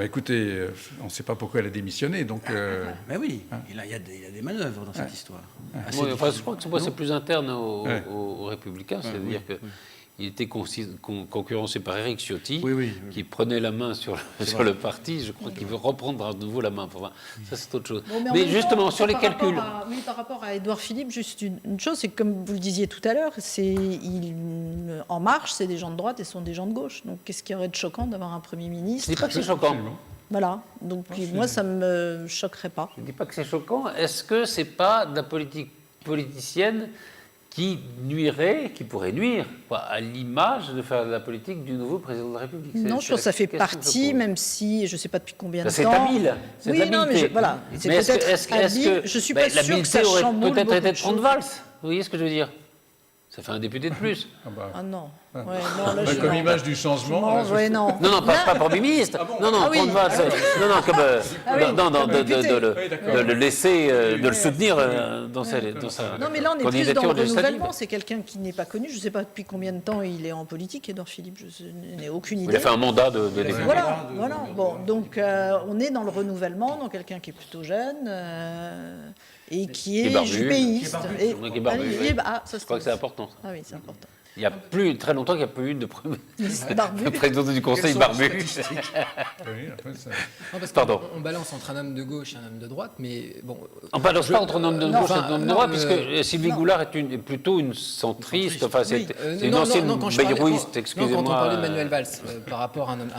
Écoutez, on ne sait pas pourquoi elle a démissionné, donc... Mais oui, il y a des manœuvres dans cette histoire. Assez Oui, enfin, je difficiles. crois que c'est plus interne aux Républicains, c'est-à-dire qu'il était concurrencé par Éric Ciotti, qui prenait la main sur le parti. Je crois qu'il veut reprendre à nouveau la main. Enfin, ça, c'est autre chose. Bon, mais en justement, temps, sur les calculs... par rapport à Édouard Philippe, juste une chose, c'est que comme vous le disiez tout à l'heure, En Marche, c'est des gens de droite et sont des gens de gauche. Donc qu'est-ce qu'il y aurait de choquant d'avoir un Premier ministre Je ne dis pas que c'est choquant. Voilà, donc moi, ça ne me choquerait pas. Je ne dis pas que c'est choquant. Est-ce que ce n'est pas de la politique politicienne qui nuirait, qui pourrait nuire à l'image de faire de la politique du nouveau président de la République? Non, je pense que ça fait partie, même si je ne sais pas depuis combien de temps. C'est habile. C'est oui, non, mais voilà. C'est peut-être habile. Je ne suis pas sûre que ça chamboule peut-être été beaucoup de prendre Valls. Vous voyez ce que je veux dire? Ça fait un député de plus. Ah non. Ouais, non, là, comme image du changement. Non, non, pas Premier ministre. Non, prendre Valls. Non, comme de le laisser, de le soutenir dans sa non, mais là, on est plus dans candidature le législative. renouvellement. C'est quelqu'un qui n'est pas connu. Je ne sais pas depuis combien de temps il est en politique, Édouard Philippe. Je n'ai aucune idée. Il a fait un mandat de député. Voilà. Bon, donc on est dans le renouvellement, dans quelqu'un qui est plutôt jeune et qui est jupéiste. Qui est barbu. Je crois que c'est important. Ça. Ah oui, c'est important. Il y a plus très longtemps qu'il n'y a plus eu de Barbu. président du Conseil barbu. Pardon. On balance entre un homme de gauche et un homme de droite, mais bon. On ne balance pas entre un homme de gauche et un homme de droite, puisque Sylvie Goulard est plutôt une centriste. Enfin, c'est une ancienne bayrouiste, excusez-moi. Non, quand on parlait de Manuel Valls, par rapport à un homme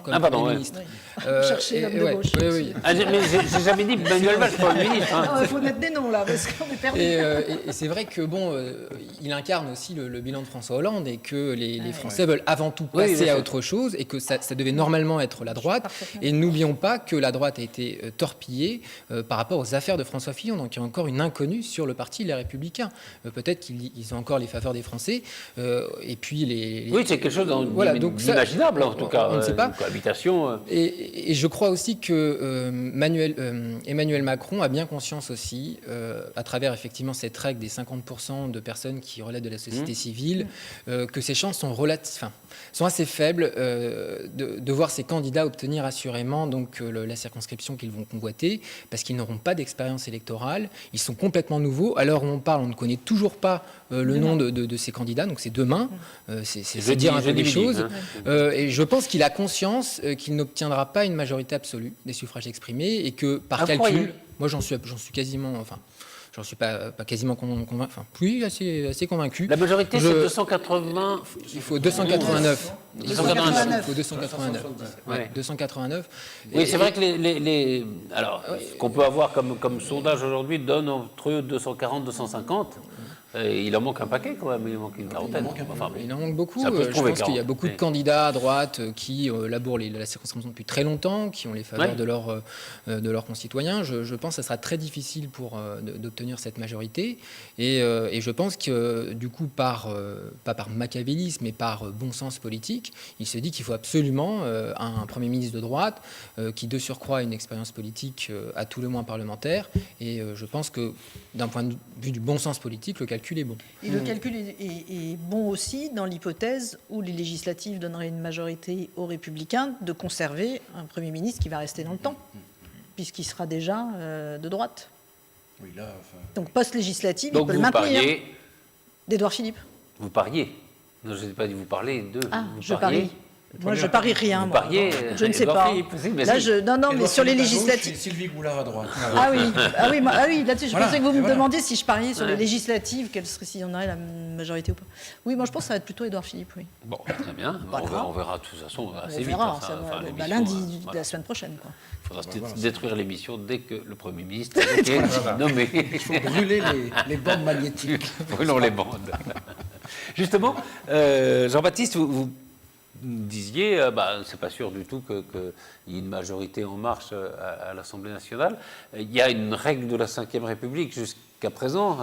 comme Premier ministre. Chercher l'homme de gauche. Oui. Mais j'ai jamais dit Manuel Valls, Premier ministre. Il faut mettre des noms là, parce qu'on est perdu. Et c'est vrai que bon, il incarne aussi le bilan de François Hollande et que les Français veulent avant tout passer à autre chose et que ça devait normalement être la droite. Et n'oublions pas que la droite a été torpillée par rapport aux affaires de François Fillon. Donc il y a encore une inconnue sur le parti Les Républicains. Peut-être qu'ils ont encore les faveurs des Français. Et puis Oui, c'est quelque chose d'imaginable en tout cas. On ne sait pas. Une cohabitation. Et je crois aussi que Emmanuel Macron a bien conscience aussi, à travers effectivement cette règle des 50% de personnes qui relèvent de la société civile, que ses chances sont assez faibles de voir ces candidats obtenir assurément donc, la circonscription qu'ils vont convoiter, parce qu'ils n'auront pas d'expérience électorale, ils sont complètement nouveaux. À l'heure où on parle, on ne connaît toujours pas le nom de ces candidats, donc c'est demain, c'est dire un peu des choses. Et je pense qu'il a conscience qu'il n'obtiendra pas une majorité absolue des suffrages exprimés et que par calcul, moi j'en suis quasiment... J'en suis pas quasiment convaincu, enfin, oui, assez convaincu. La majorité, c'est 280. Il faut 289. Il faut 289. 289. Oui, c'est vrai que alors, ce qu'on peut avoir comme sondage aujourd'hui donne entre 240 et 250. Il en manque un paquet quand même, il en manque une quarantaine. Il en manque beaucoup. Je pense qu'il y a beaucoup de candidats à droite qui labourent la circonscription depuis très longtemps, qui ont les faveurs de leurs concitoyens. Je pense que ça sera très difficile d'obtenir cette majorité. Et je pense que du coup, pas par machiavélisme, mais par bon sens politique, il se dit qu'il faut absolument un Premier ministre de droite qui de surcroît a une expérience politique à tout le moins parlementaire. Et je pense que d'un point de vue du bon sens politique, le calcul est bon. Et le calcul est bon aussi dans l'hypothèse où les législatives donneraient une majorité aux Républicains de conserver un Premier ministre qui va rester dans le temps, puisqu'il sera déjà de droite. Oui, là, donc post-législative, il peut le maintenir. D'Édouard Philippe. Vous pariez. Non, je n'ai pas dit vous parler d'eux. Ah, vous je pariez. parie. Moi, je parie rien. Vous moi. pariez, Je ne sais Édouard pas. Philippe, mais Là, si. non, mais sur les législatives. Sylvie Goulard à droite. Là-dessus, je Voilà, pensais que vous me voilà. demandiez si je pariais sur Ouais. les législatives, s'il y en aurait la majorité ou pas. Oui, moi je pense que ça va être plutôt Édouard Philippe, oui. Bon, très bien. Pas grave. On verra de toute façon assez On vite. verra, hein, ça va, l'émission, lundi de voilà. la semaine prochaine. Quoi. Il faudra détruire l'émission dès que le Premier ministre est nommé. Brûler les bandes magnétiques. Brûlons les bandes. Justement, Jean-Baptiste, vous disiez, c'est pas sûr du tout qu'il y ait une majorité en marche à l'Assemblée nationale. Il y a une règle de la Ve République jusqu'à présent,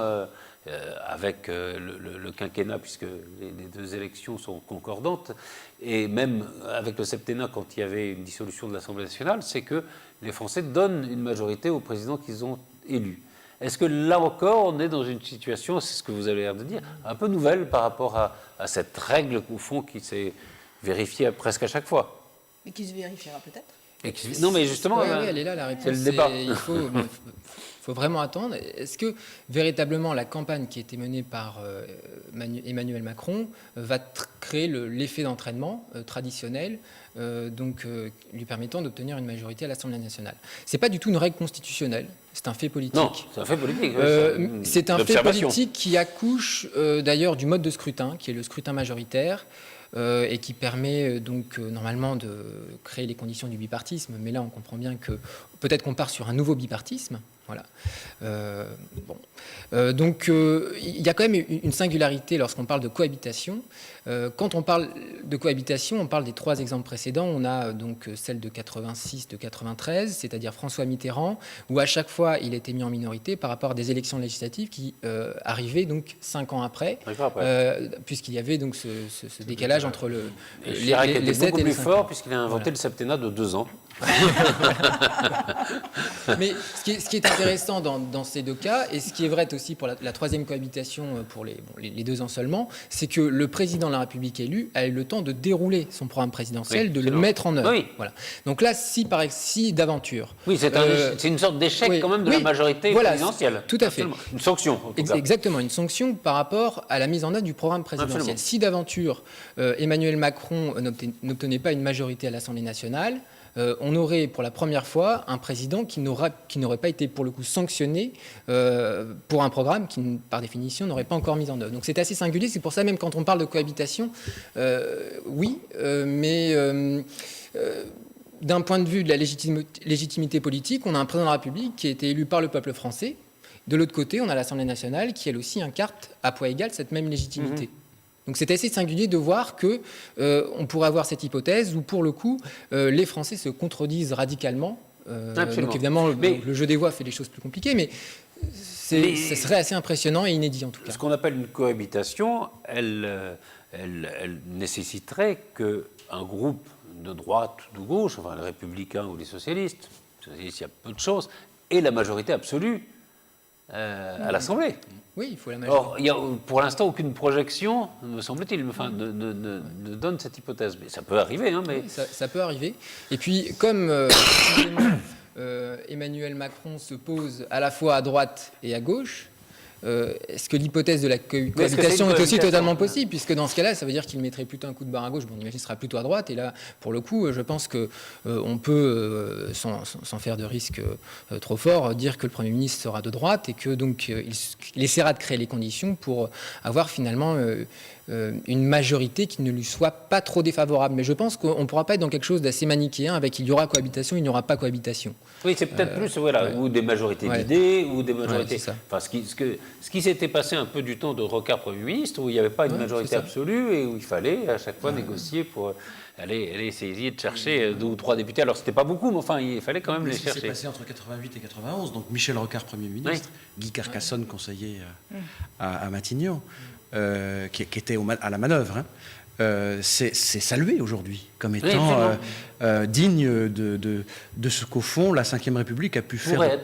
avec le quinquennat, puisque les deux élections sont concordantes, et même avec le septennat, quand il y avait une dissolution de l'Assemblée nationale, c'est que les Français donnent une majorité au président qu'ils ont élu. Est-ce que là encore, on est dans une situation, c'est ce que vous avez l'air de dire, un peu nouvelle par rapport à cette règle, au fond, qui s'est vérifiée presque à chaque fois? Et qui se vérifiera peut-être. Non, mais justement, Oui, elle est là, la réponse. c'est le débat. Il faut vraiment attendre. Est-ce que véritablement la campagne qui a été menée par Emmanuel Macron va créer l'effet d'entraînement traditionnel, lui permettant d'obtenir une majorité à l'Assemblée nationale? C'est pas du tout une règle constitutionnelle, c'est un fait politique. Non, c'est un fait politique. C'est un fait politique qui accouche d'ailleurs du mode de scrutin, qui est le scrutin majoritaire. Et qui permet normalement de créer les conditions du bipartisme. Mais là, on comprend bien que peut-être qu'on part sur un nouveau bipartisme. Voilà. Il y a quand même une singularité lorsqu'on parle de cohabitation. Quand on parle de cohabitation, on parle des trois exemples précédents. On a donc celle de 86, de 93, c'est-à-dire François Mitterrand, où à chaque fois il était mis en minorité par rapport à des élections législatives qui arrivaient donc 5 ans après, puisqu'il y avait donc ce décalage entre les 7 et les 5 ans. Beaucoup plus fort puisqu'il a inventé le septennat de 2 ans. Mais ce qui est intéressant dans ces deux cas, et ce qui est vrai aussi pour la troisième cohabitation pour les 2 ans seulement, c'est que le président de la République élu a eu le temps de dérouler son programme présidentiel, de le mettre en œuvre. Oui. Voilà. Donc là, si d'aventure... Oui, c'est une sorte d'échec quand même de la majorité présidentielle. Tout à fait. Absolument. Une sanction. En tout cas. Exactement, une sanction par rapport à la mise en œuvre du programme présidentiel. Absolument. Si d'aventure Emmanuel Macron n'obtenait pas une majorité à l'Assemblée nationale, on aurait pour la première fois un président qui n'aurait pas été pour le coup sanctionné pour un programme qui, par définition, n'aurait pas encore mis en œuvre. Donc c'est assez singulier, c'est pour ça même quand on parle de cohabitation, mais d'un point de vue de la légitimité politique, on a un président de la République qui a été élu par le peuple français. De l'autre côté, on a l'Assemblée nationale qui, elle aussi, incarne à poids égal cette même légitimité. Donc c'est assez singulier de voir que on pourrait avoir cette hypothèse où, pour le coup, les Français se contredisent radicalement. Donc évidemment, le jeu des voix fait les choses plus compliquées, mais ce serait assez impressionnant et inédit en tout cas. Ce qu'on appelle une cohabitation, elle nécessiterait qu'un groupe de droite ou de gauche, enfin les républicains ou les socialistes, il y a peu de choses, ait la majorité absolue à l'Assemblée. Oui, il faut la majorité. Or, il n'y a pour l'instant aucune projection, me semble-t-il, ne donne cette hypothèse. Mais ça peut arriver. Mais... Oui, ça peut arriver. Et puis, comme Emmanuel Macron se pose à la fois à droite et à gauche, est-ce que l'hypothèse de la cohabitation est aussi totalement possible? Puisque dans ce cas-là, ça veut dire qu'il mettrait plutôt un coup de barre à gauche. Bon, on imagine qu'il sera plutôt à droite. Et là, pour le coup, je pense qu'on peut, sans faire de risque trop fort, dire que le Premier ministre sera de droite et que donc il essaiera de créer les conditions pour avoir finalement une majorité qui ne lui soit pas trop défavorable. Mais je pense qu'on ne pourra pas être dans quelque chose d'assez manichéen avec il y aura cohabitation, il n'y aura pas cohabitation. Oui, c'est peut-être plus, ou des majorités d'idées, ou des majorités... Enfin, ce qui s'était passé un peu du temps de Rocard Premier ministre, où il n'y avait pas une majorité absolue et où il fallait à chaque fois négocier pour aller essayer de chercher 2 ou 3 députés. Alors, c'était pas beaucoup, mais enfin, il fallait quand même les chercher. Ce qui s'est passé entre 88 et 91, donc Michel Rocard Premier ministre, Guy Carcassonne conseiller à Matignon, qui était à la manœuvre, c'est salué aujourd'hui comme étant digne de ce qu'au fond la Ve République a pu faire,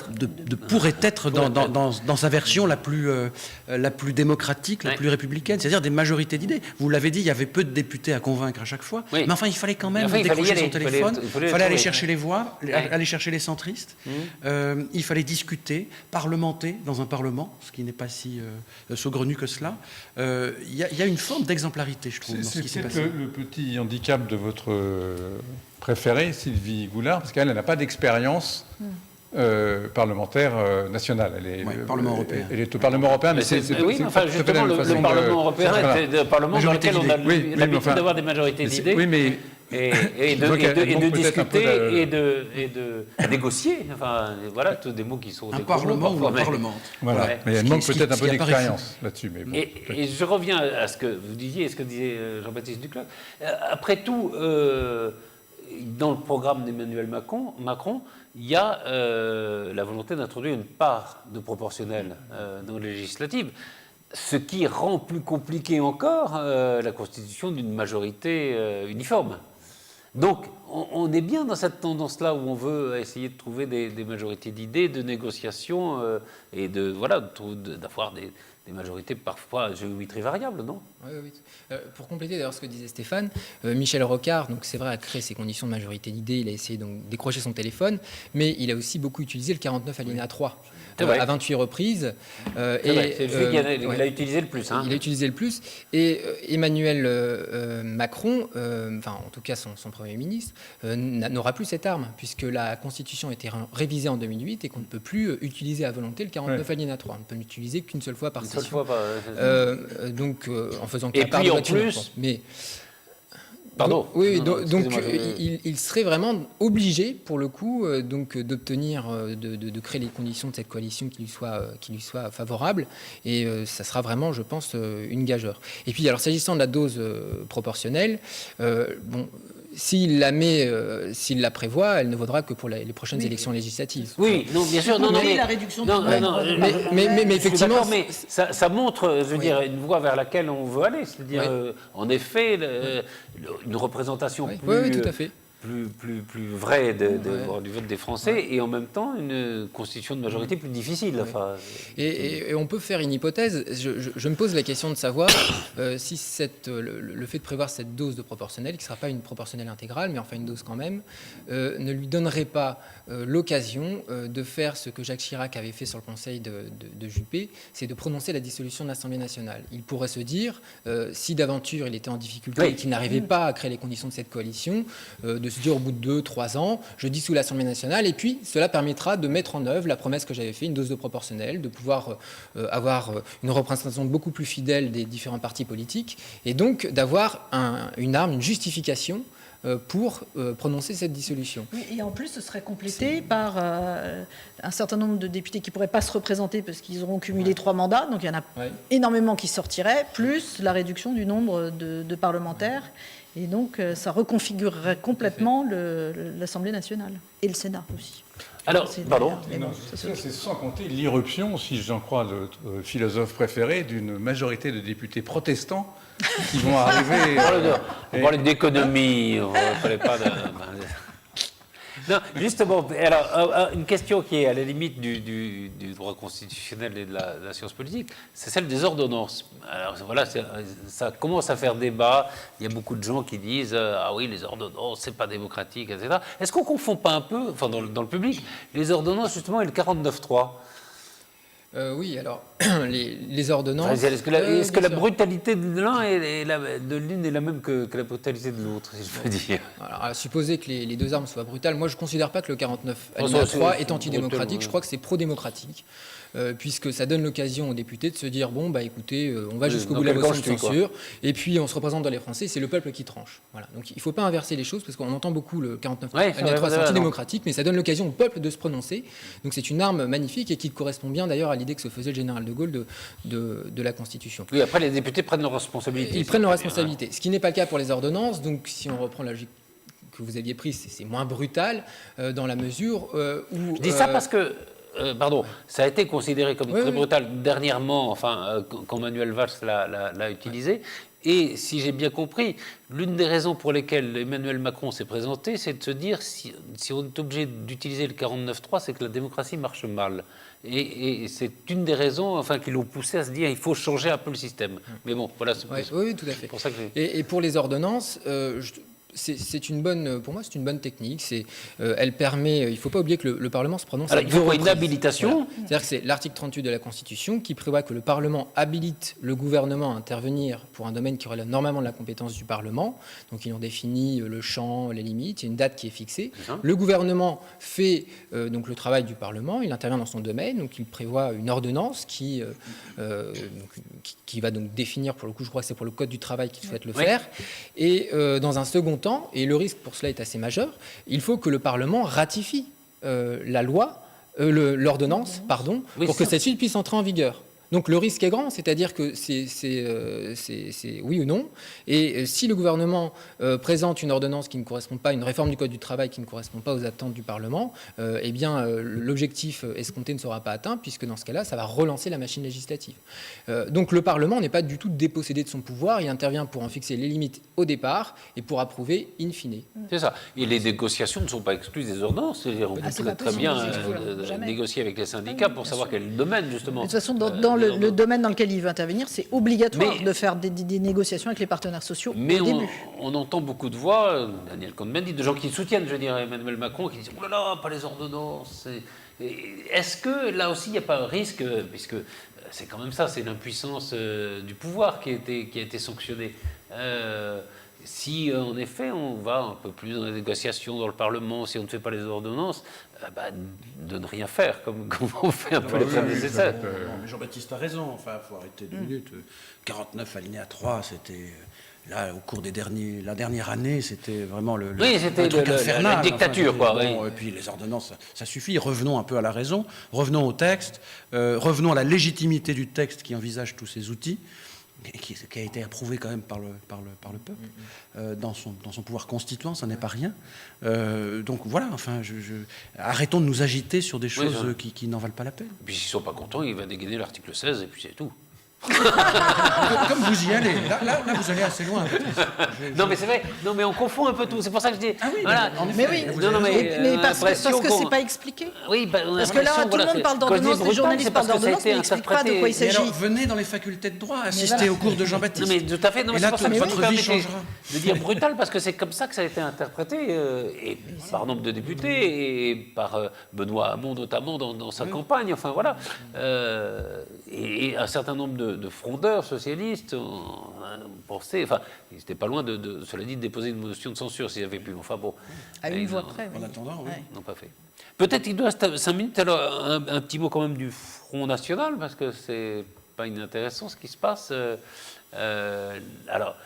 pourrait être dans sa version la plus démocratique, la plus républicaine, c'est-à-dire des majorités d'idées. Vous l'avez dit, il y avait peu de députés à convaincre à chaque fois, mais enfin il fallait quand même décrocher son téléphone, il fallait aller chercher les voix, aller chercher les centristes, il fallait discuter, parlementer dans un parlement, ce qui n'est pas si saugrenu que cela. Il y a une forme d'exemplarité, je trouve, dans ce qui s'est passé. Le petit handicap de votre votre préférée, Sylvie Goulard, parce qu'elle n'a pas d'expérience parlementaire nationale. Elle est, Parlement européen. Elle est au Parlement européen, mais oui, mais enfin, justement, le Parlement européen est un Parlement dans lequel on a l'habitude d'avoir des majorités d'idées. Oui, mais et de discuter et de négocier. Enfin, voilà, tous des mots qui sont un parlement ou un parlement. Voilà, Ouais. mais elle manque peut-être un peu d'expérience là-dessus. Mais bon, et je reviens à ce que vous disiez, et ce que disait Jean-Baptiste Duclos. Après tout, dans le programme d'Emmanuel Macron, il y a la volonté d'introduire une part de proportionnel dans les législatives. Ce qui rend plus compliqué encore la constitution d'une majorité uniforme. Donc, on est bien dans cette tendance-là où on veut essayer de trouver des majorités d'idées, de négociations et d'avoir des majorités parfois à géométrie variable, non ? Oui. Pour compléter d'ailleurs ce que disait Stéphane, Michel Rocard, donc c'est vrai, a créé ces conditions de majorité d'idées, il a essayé donc de décrocher son téléphone, mais il a aussi beaucoup utilisé le 49 alinéa 3 à 28 reprises. C'est celui qu'il a utilisé le plus. Il a utilisé le plus. Et Emmanuel Macron, en tout cas son Premier ministre, n'aura plus cette arme, puisque la Constitution a été révisée en 2008 et qu'on ne peut plus utiliser à volonté le 49 alinéa 3. On ne peut l'utiliser qu'une seule fois par session. Donc, en faisant et puis en plus, mais pardon. Oui, donc il serait vraiment obligé, pour le coup, d'obtenir, de créer les conditions de cette coalition qui lui soit favorable, et ça sera vraiment, je pense, une gageure. Et puis, alors, s'agissant de la dose proportionnelle, s'il la prévoit, elle ne vaudra que pour les prochaines élections législatives. Oui, non, bien sûr, mais la réduction. Mais effectivement, mais ça montre, je veux dire, une voie vers laquelle on veut aller, c'est-à-dire, en effet, une représentation tout à fait. plus vraie du vote des Français et en même temps une constitution de majorité plus difficile. Enfin, et on peut faire une hypothèse. Je me pose la question de savoir si le fait de prévoir cette dose de proportionnelle, qui ne sera pas une proportionnelle intégrale, mais enfin une dose quand même, ne lui donnerait pas l'occasion de faire ce que Jacques Chirac avait fait sur le conseil de Juppé, c'est de prononcer la dissolution de l'Assemblée nationale. Il pourrait se dire, si d'aventure il était en difficulté et qu'il n'arrivait pas à créer les conditions de cette coalition, de se dire au bout de 2-3 ans, je dissous l'Assemblée nationale, et puis cela permettra de mettre en œuvre la promesse que j'avais faite, une dose de proportionnelle, de pouvoir avoir une représentation beaucoup plus fidèle des différents partis politiques, et donc d'avoir une arme, une justification pour prononcer cette dissolution. Oui, et en plus, ce serait complété par un certain nombre de députés qui ne pourraient pas se représenter parce qu'ils auront cumulé 3 mandats, donc il y en a énormément qui sortiraient, plus la réduction du nombre de parlementaires. Et donc, ça reconfigurerait complètement l'Assemblée nationale et le Sénat aussi. Alors, pardon. C'est sans compter l'irruption, si j'en crois le philosophe préféré, d'une majorité de députés protestants qui vont arriver. On parlait d'économie, on ne parlait pas de. Non, justement, alors, une question qui est à la limite du droit constitutionnel et de la science politique, c'est celle des ordonnances. Alors voilà, ça commence à faire débat. Il y a beaucoup de gens qui disent ah oui, les ordonnances, c'est pas démocratique, etc. Est-ce qu'on confond pas un peu, enfin dans le public, les ordonnances justement et le 49.3 ? Oui, alors, les ordonnances... Est-ce que la brutalité de l'une est la même que la brutalité de l'autre, si je peux dire ? Alors, à supposer que les deux armes soient brutales, moi je ne considère pas que le 49 alinéa 3 est antidémocratique, je crois que c'est pro-démocratique. Puisque ça donne l'occasion aux députés de se dire bon bah écoutez, on va jusqu'au bout de la motion de censure et puis on se représente dans les Français, c'est le peuple qui tranche. Voilà. Donc il ne faut pas inverser les choses parce qu'on entend beaucoup le 49 alinéa 3 c'est antidémocratique, mais ça donne l'occasion au peuple de se prononcer. Donc c'est une arme magnifique et qui correspond bien d'ailleurs à l'idée que se faisait le général de Gaulle de la Constitution. Oui, après les députés prennent leurs responsabilités. Ils prennent leurs responsabilités, ce qui n'est pas le cas pour les ordonnances. Donc si on reprend la logique que vous aviez prise, c'est moins brutal dans la mesure où... Je dis ça parce que ça a été considéré comme très brutal dernièrement, quand Manuel Valls l'a utilisé. Et si j'ai bien compris, l'une des raisons pour lesquelles Emmanuel Macron s'est présenté, c'est de se dire si on est obligé d'utiliser le 49.3, c'est que la démocratie marche mal. Et c'est une des raisons qui l'ont poussé à se dire il faut changer un peu le système. Mais bon, voilà. Oui, tout à fait. Pour ça que et pour les ordonnances, c'est une bonne, pour moi, c'est une bonne technique. Elle permet, il ne faut pas oublier que le Parlement se prononce. Alors, il faut une habilitation. Voilà. C'est-à-dire que c'est l'article 38 de la Constitution qui prévoit que le Parlement habilite le gouvernement à intervenir pour un domaine qui relève normalement de la compétence du Parlement. Donc, ils ont défini le champ, les limites, il y a une date qui est fixée. Le gouvernement fait donc le travail du Parlement, il intervient dans son domaine, donc il prévoit une ordonnance qui va donc définir, pour le coup, je crois que c'est pour le Code du travail qu'il souhaite le faire. Et dans un second temps, et le risque pour cela est assez majeur, il faut que le Parlement ratifie la loi, l'ordonnance, pour que celle-ci puisse entrer en vigueur. Donc le risque est grand, c'est-à-dire que c'est oui ou non. Et si le gouvernement présente une ordonnance qui ne correspond pas, une réforme du Code du travail qui ne correspond pas aux attentes du Parlement, eh bien l'objectif escompté ne sera pas atteint, puisque dans ce cas-là, ça va relancer la machine législative. Donc le Parlement n'est pas du tout dépossédé de son pouvoir, il intervient pour en fixer les limites au départ et pour approuver in fine. C'est ça. Et les négociations ne sont pas exclues des ordonnances. C'est-à-dire, on peut très bien négocier avec les syndicats pour savoir quel domaine, justement. De toute façon, dans le domaine dans lequel il veut intervenir, c'est obligatoire de faire des négociations avec les partenaires sociaux au début. On entend beaucoup de voix, Daniel Cohn-Bendit, de gens qui soutiennent, je veux dire, Emmanuel Macron, qui disent « Oh là là, pas les ordonnances ». Est-ce que là aussi, il n'y a pas un risque, puisque c'est quand même ça, c'est l'impuissance du pouvoir qui a été sanctionnée. Si, en effet, on va un peu plus dans les négociations dans le Parlement, si on ne fait pas les ordonnances, de ne rien faire, comme on fait un peu les prédécesseurs. Non, mais Jean-Baptiste a raison. Enfin, il faut arrêter 2 minutes. 49 alinéa 3, c'était... Là, au cours la dernière année, c'était vraiment le truc infernal. La dictature, quoi. Et puis les ordonnances, ça suffit. Revenons un peu à la raison. Revenons au texte. Revenons à la légitimité du texte qui envisage tous ces outils, et qui a été approuvé quand même par le peuple, dans son pouvoir constituant, ça n'est pas rien. Donc voilà, enfin, arrêtons de nous agiter sur des choses qui n'en valent pas la peine. Et puis s'ils ne sont pas contents, il va dégainer l'article 16 et puis c'est tout. Comme vous y allez, là vous allez assez loin. Non mais c'est vrai, non mais on confond un peu tout, c'est pour ça que je dis... Ah oui, voilà. Mais oui, mais parce que c'est pas expliqué. Oui, parce que là, tout le monde parle d'ordonnance, les journalistes parlent d'ordonnance, mais ils n'expliquent pas de quoi il s'agit. Alors, venez dans les facultés de droit, assistez au cours de Jean-Baptiste. Non mais tout à fait, non, mais et là, c'est pour ça que votre vie changera. De dire brutal, parce que c'est comme ça que ça a été interprété, et par nombre de députés, et par Benoît Hamon notamment dans sa campagne, enfin voilà. Et un certain nombre de frondeurs socialistes ont pensé, enfin, ils n'étaient pas loin cela dit, de déposer une motion de censure s'ils avaient pu, enfin bon. À une voix près, oui. En attendant, oui. Ils n'ont pas fait. Peut-être qu'il doit rester 5 minutes, alors un petit mot quand même du Front National, parce que c'est pas inintéressant ce qui se passe. Alors,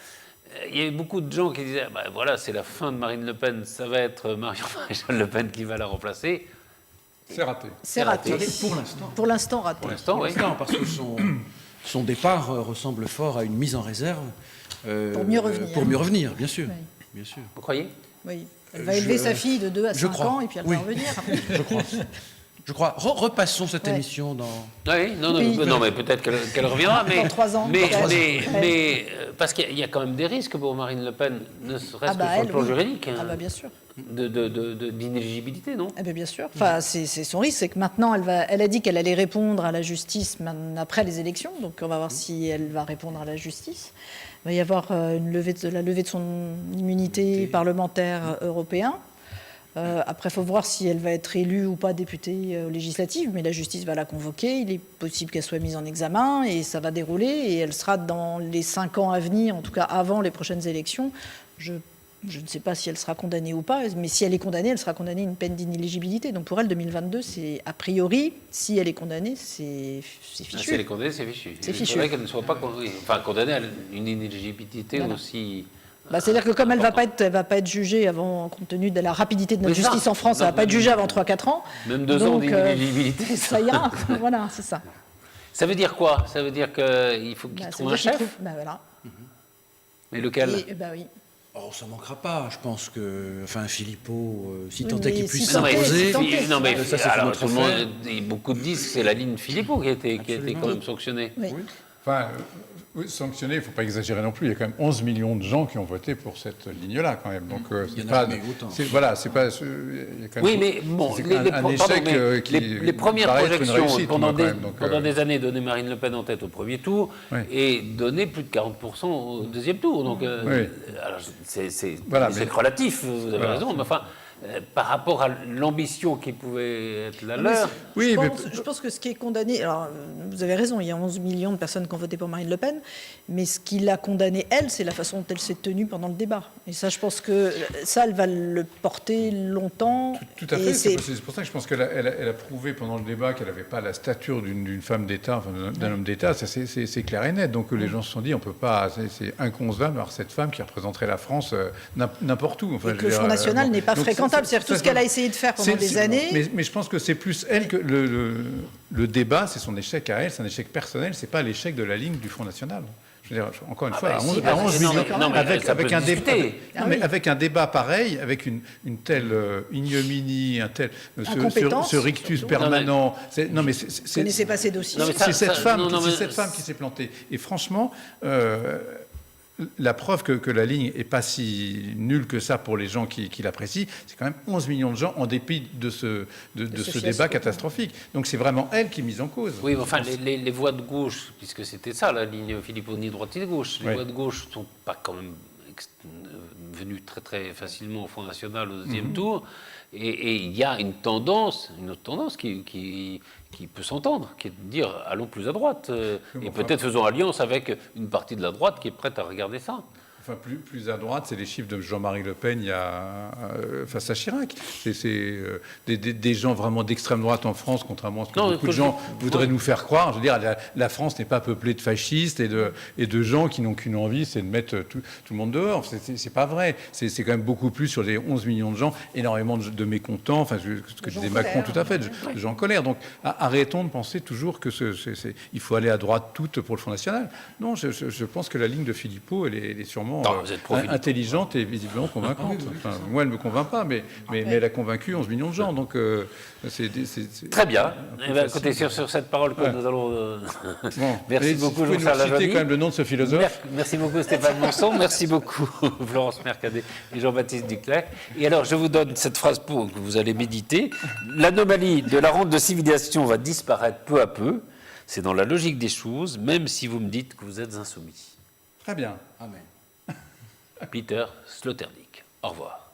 il y a eu beaucoup de gens qui disaient, voilà, c'est la fin de Marine Le Pen, ça va être Marion Maréchal Le Pen qui va la remplacer. C'est raté. C'est raté. Pour l'instant. Pour l'instant, raté. Pour l'instant, oui. Parce que son départ ressemble fort à une mise en réserve. Pour mieux revenir. Pour mieux revenir, bien sûr. Oui. Bien sûr. Vous croyez? Oui. Elle va élever sa fille de 2 à 5 ans et puis elle va revenir. Je crois. Repassons cette émission dans... Oui, non, mais peut-être qu'elle reviendra. Mais, dans 3 ans. Mais parce qu'il y a quand même des risques pour Marine Le Pen, ne serait-ce que sur le plan juridique. Ah bien sûr. D'inéligibilité, non? Eh bien sûr. Enfin, c'est son risque, c'est que maintenant, elle a dit qu'elle allait répondre à la justice après les élections. Donc, on va voir si elle va répondre à la justice. Il va y avoir la levée de son immunité parlementaire européen. Après, il faut voir si elle va être élue ou pas députée législative, mais la justice va la convoquer. Il est possible qu'elle soit mise en examen et ça va dérouler. Et elle sera dans les 5 ans à venir, en tout cas avant les prochaines élections. Je ne sais pas si elle sera condamnée ou pas, mais si elle est condamnée, elle sera condamnée à une peine d'inéligibilité. Donc pour elle, 2022, c'est a priori, si elle est condamnée, c'est fichu. Si elle est condamnée, c'est fichu. C'est fichu. Il faudrait qu'elle ne soit pas condamnée à une inéligibilité aussi... c'est-à-dire que comme elle va pas être jugée avant, compte tenu de la rapidité de notre justice en France, elle ne va pas être jugée avant 3-4 ans. Même 2 ans d'inéligibilité. Ça ira, voilà, c'est ça. Ça veut dire quoi? Ça veut dire qu'il faut qu'il trouve un chef? Voilà. Mais lequel? Oui. Oh, ça ne manquera pas. Je pense que, Philippot, si tant est qu'il puisse tenter, s'imposer. Non, mais ça, c'est alors, notre tout le affaire. monde, beaucoup disent que c'est la ligne Philippot qui a été quand même sanctionnée. Oui. Enfin, sanctionner, il ne faut pas exagérer non plus. Il y a quand même 11 millions de gens qui ont voté pour cette ligne-là, quand même. Donc, Il y en a pas, jamais eu autant. voilà, c'est pas. Il y a quand même, Oui, mais bon, c'est les un échec les premières paraît être une projections réussite, pendant, quand même. Donc, pendant des années donnaient Marine Le Pen en tête au premier tour Oui. et donnaient plus de 40% au deuxième tour. Donc, Oui. alors, c'est Voilà, c'est mais- relatif, vous avez Voilà. raison, mais enfin, par rapport à l'ambition qui pouvait être la Mais leur. Oui, mais- je pense que ce qui est condamné, alors vous avez raison, il y a 11 millions de personnes qui ont voté pour Marine Le Pen, mais ce qui l'a condamnée, elle, c'est la façon dont elle s'est tenue pendant le débat. Et ça, je pense que ça, elle va le porter longtemps. Tout à Et fait. C'est pour ça que je pense qu'elle a prouvé pendant le débat qu'elle n'avait pas la stature d'une femme d'État, enfin, d'un homme d'État. Ça, c'est clair et net. Donc les gens se sont dit, on peut pas, c'est inconcevable d'avoir cette femme qui représenterait la France n'importe où. Enfin, Et je que veux le dire, Front National bon. n'est pas Donc, fréquentable. C'est-à-dire tout ce qu'elle a essayé de faire pendant des années. Mais je pense que c'est plus elle que le débat, c'est son échec à elle, c'est un échec personnel, c'est pas l'échec de la ligne du Front National. Je veux dire, encore une fois, à 11 non, millions, mais avec ça peut un se débat, discuter. Ah oui. avec un débat pareil, avec une telle ignominie, un tel Incompétence, ce rictus surtout. permanent. Non, mais Vous connaissez pas ces dossiers. Non, mais c'est cette femme, non, mais- c'est cette femme qui s'est plantée. Et franchement, la preuve que la ligne est pas si nulle que ça pour les gens qui l'apprécient, c'est quand même 11 millions de gens en dépit de ce fiasco. débat catastrophique. Donc c'est vraiment elle qui est mise en cause. Oui, mais enfin, les voix de gauche, puisque c'était ça, la ligne Philippot, ni droite ni gauche, les Oui. voix de gauche ne sont pas quand même venues très très facilement au Front National au deuxième tour. Et il y a une autre tendance qui peut s'entendre, qui est de dire allons plus à droite. Et peut-être faisons alliance avec une partie de la droite qui est prête à regarder ça. Enfin, plus à droite, c'est les chiffres de Jean-Marie Le Pen face à Chirac. C'est des gens vraiment d'extrême droite en France, contrairement à ce que beaucoup de gens voudraient nous faire croire. Je veux dire, la France n'est pas peuplée de fascistes et de gens qui n'ont qu'une envie, c'est de mettre tout le monde dehors. C'est pas vrai. C'est quand même beaucoup plus sur les 11 millions de gens, énormément de mécontents. Enfin, ce que disait Macron, tout à fait, de gens en colère. Donc, arrêtons de penser toujours que il faut aller à droite toute pour le Front National. Non, je pense que la ligne de Philippot, elle est sûrement vous êtes pro-Philippot. intelligente et visiblement convaincante. Enfin, moi, elle ne me convainc pas, mais elle a convaincu 11 millions de gens. Donc, c'est Très bien. peu Eh ben, facile. écoutez, sur cette parole que nous allons... Bon. Merci Et beaucoup, vous pouvez Jean-Charles nous citer Lavallée. quand même le nom de ce philosophe. Merci beaucoup Stéphane Monson, merci beaucoup Florence Mercadet et Jean-Baptiste Duclerc. Et alors je vous donne cette phrase pour que vous allez méditer. L'anomalie de la ronde de civilisation va disparaître peu à peu. C'est dans la logique des choses, même si vous me dites que vous êtes insoumis. Très bien. Amen. Peter Sloterdijk. Au revoir.